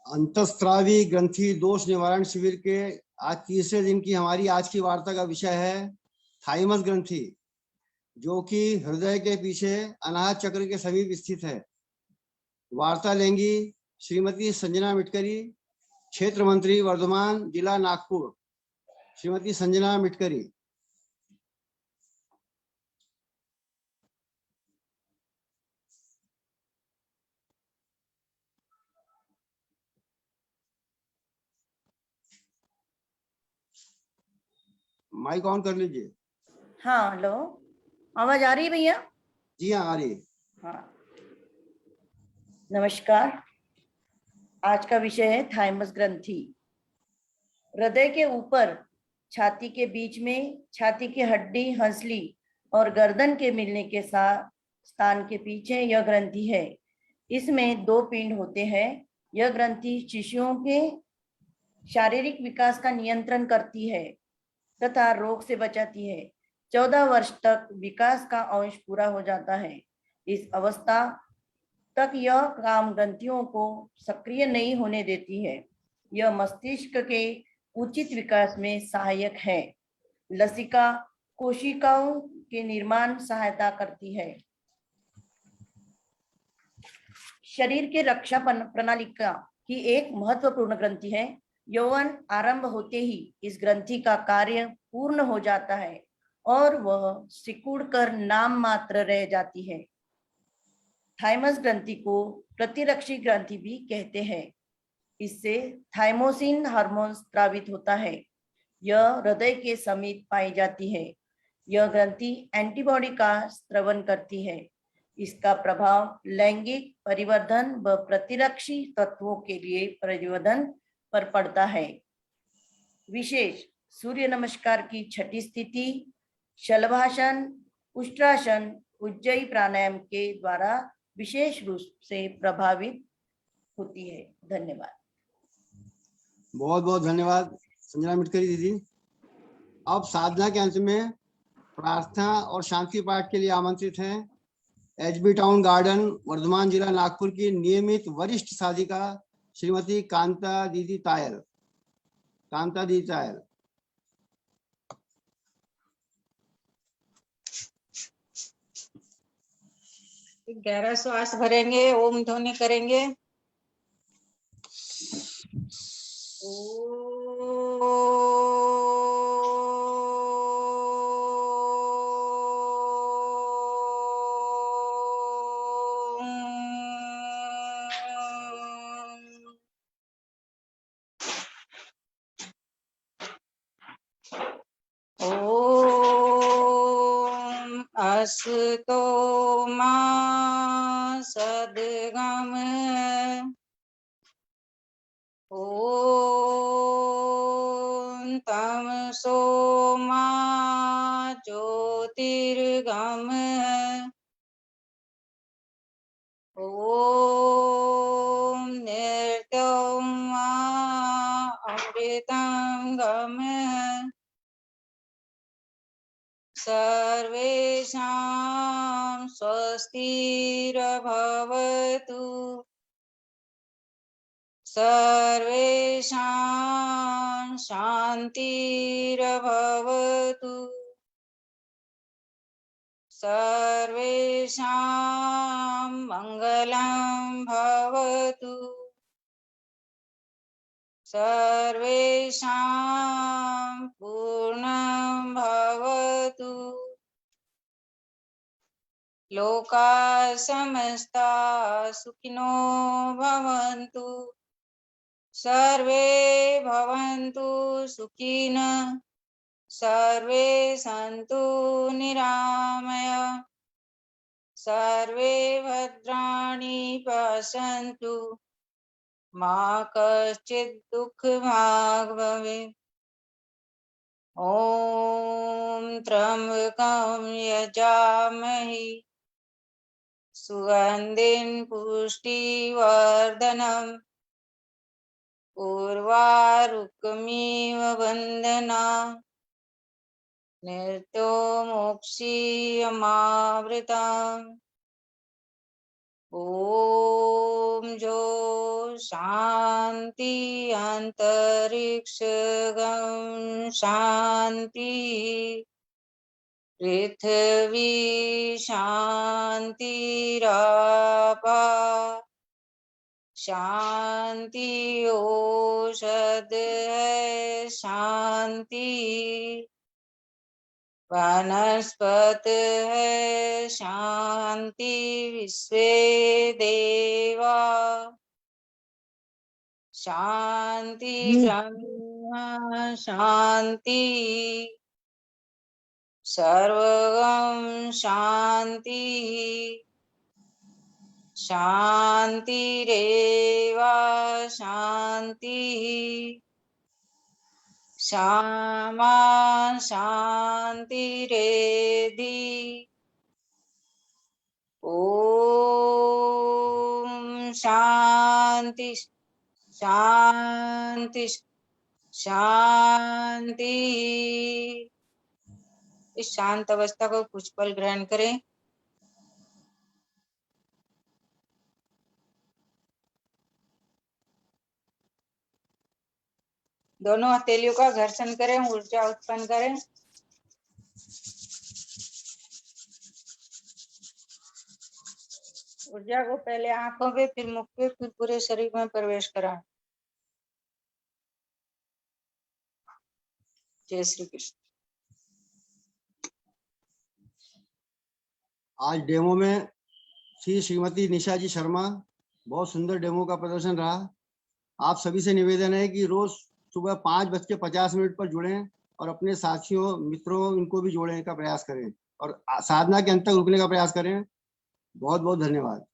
अंतस्त्रावी ग्रंथि दोष निवारण शिविर के आज तीसरे दिन की हमारी आज की वार्ता का विषय है थाइमस ग्रंथि, जो कि हृदय के पीछे अनाहत चक्र के समीप स्थित है। वार्ता लेंगी श्रीमती संजना मिटकरी, क्षेत्र मंत्री वर्धमान जिला नागपुर। श्रीमती संजना मिटकरी। माइक ऑन कर लीजिए। हाँ, हेलो, आवाज आ रही है भैया? जी हाँ, आ रही है। हाँ, नमस्कार। आज का विषय है थाइमस ग्रंथि। हृदय के ऊपर छाती के बीच में छाती की हड्डी, हंसली और गर्दन के मिलने के साथ स्थान के पीछे यह ग्रंथि है। इसमें 2 पिंड होते हैं। यह ग्रंथि शिशुओं के शारीरिक विकास का नियंत्रण करती है तथा रोग से बचाती है। 14 वर्ष तक विकास का अंश पूरा हो जाता है। इस अवस्था तक यह काम ग्रंथियों को सक्रिय नहीं होने देती है। यह मस्तिष्क के उचित विकास में सहायक है। लसिका कोशिकाओं के निर्माण सहायता करती है। शरीर के रक्षा प्रणाली की एक महत्वपूर्ण ग्रंथि है। यौवन आरंभ होते ही इस ग्रंथि का कार्य पूर्ण हो जाता है और वह सिकुड़कर नाम मात्र रह जाती है। थाइमस ग्रंथि को प्रतिरक्षी ग्रंथि भी कहते हैं। इससे थाइमोसिन हार्मोन स्रावित होता है। यह हृदय के समीप पाई जाती है। यह ग्रंथि एंटीबॉडी का स्रवण करती है। इसका प्रभाव लैंगिक परिवर्धन व प्रतिरक्षी तत्वों के लिए परिवर्धन पर पड़ता है। विशेष सूर्य नमस्कार की छठी स्थिति, शलभासन, उष्ट्रासन, उज्जयी प्राणायाम के द्वारा विशेष रूप से प्रभावित होती है। धन्यवाद। बहुत बहुत धन्यवाद संजना मिटकरी दीदी। अब साधना के अंत में प्रार्थना और शांति पाठ के लिए आमंत्रित हैं एचबी टाउन गार्डन वर्धमान जिला नागपुर की नियमित वरिष्ठ साधिका श्रीमती कांता दीदी तायल। कांता दीदी तायल। गहरा श्वास भरेंगे, ओम ध्वनि करेंगे। ओम अस्तु मा सद्गम ओम तमसो मा ज्योतिर्गम ओम निर्त्यं मा अमृतं गम सर्वेषां स्वस्तिर्भवतु सर्वेषां शान्तिर्भवतु सर्वेषां मङ्गलं भवतु सर्वेषां पूर्णं भवतु लोका समस्ता सुखिनो भवन्तु सर्वे भवन्तु सुखिनः सर्वे सन्तु निरामय सर्वे भद्राणि पश्यन्तु मा कश्चित् दुःखभाग् भवेत्। ॐ त्र्यम्बकं यजामहे सुगन्धिं पुष्टिवर्धनम् उर्वारुकमिव बन्धना निर्तो मोक्षीयमावृता ओम जो शांति अंतरिक्षगम शांति पृथ्वी शांतिरापा शांति औषध है शांति वनस्पत है शांति विश्वे देवा शांति ब्रह्म शांति सर्वगम शांति शांतिरेवा शांति श्यामा शांतिरेधि ओम शांति शांति शांति। इस शांत अवस्था को कुछ पल ग्रहण करें। दोनों हथेलियों का घर्षण करें, ऊर्जा उत्पन्न करें। ऊर्जा को पहले आंखों पे, फिर मुख पे, फिर पूरे शरीर में प्रवेश कराएं। जय श्री कृष्ण। आज डेमो में श्रीमती निशा जी शर्मा, बहुत सुंदर डेमो का प्रदर्शन रहा। आप सभी से निवेदन है कि रोज सुबह 5:50 पर जुड़ें और अपने साथियों मित्रों इनको भी जोड़ने का प्रयास करें और साधना के अंत तक रुकने का प्रयास करें। बहुत बहुत धन्यवाद।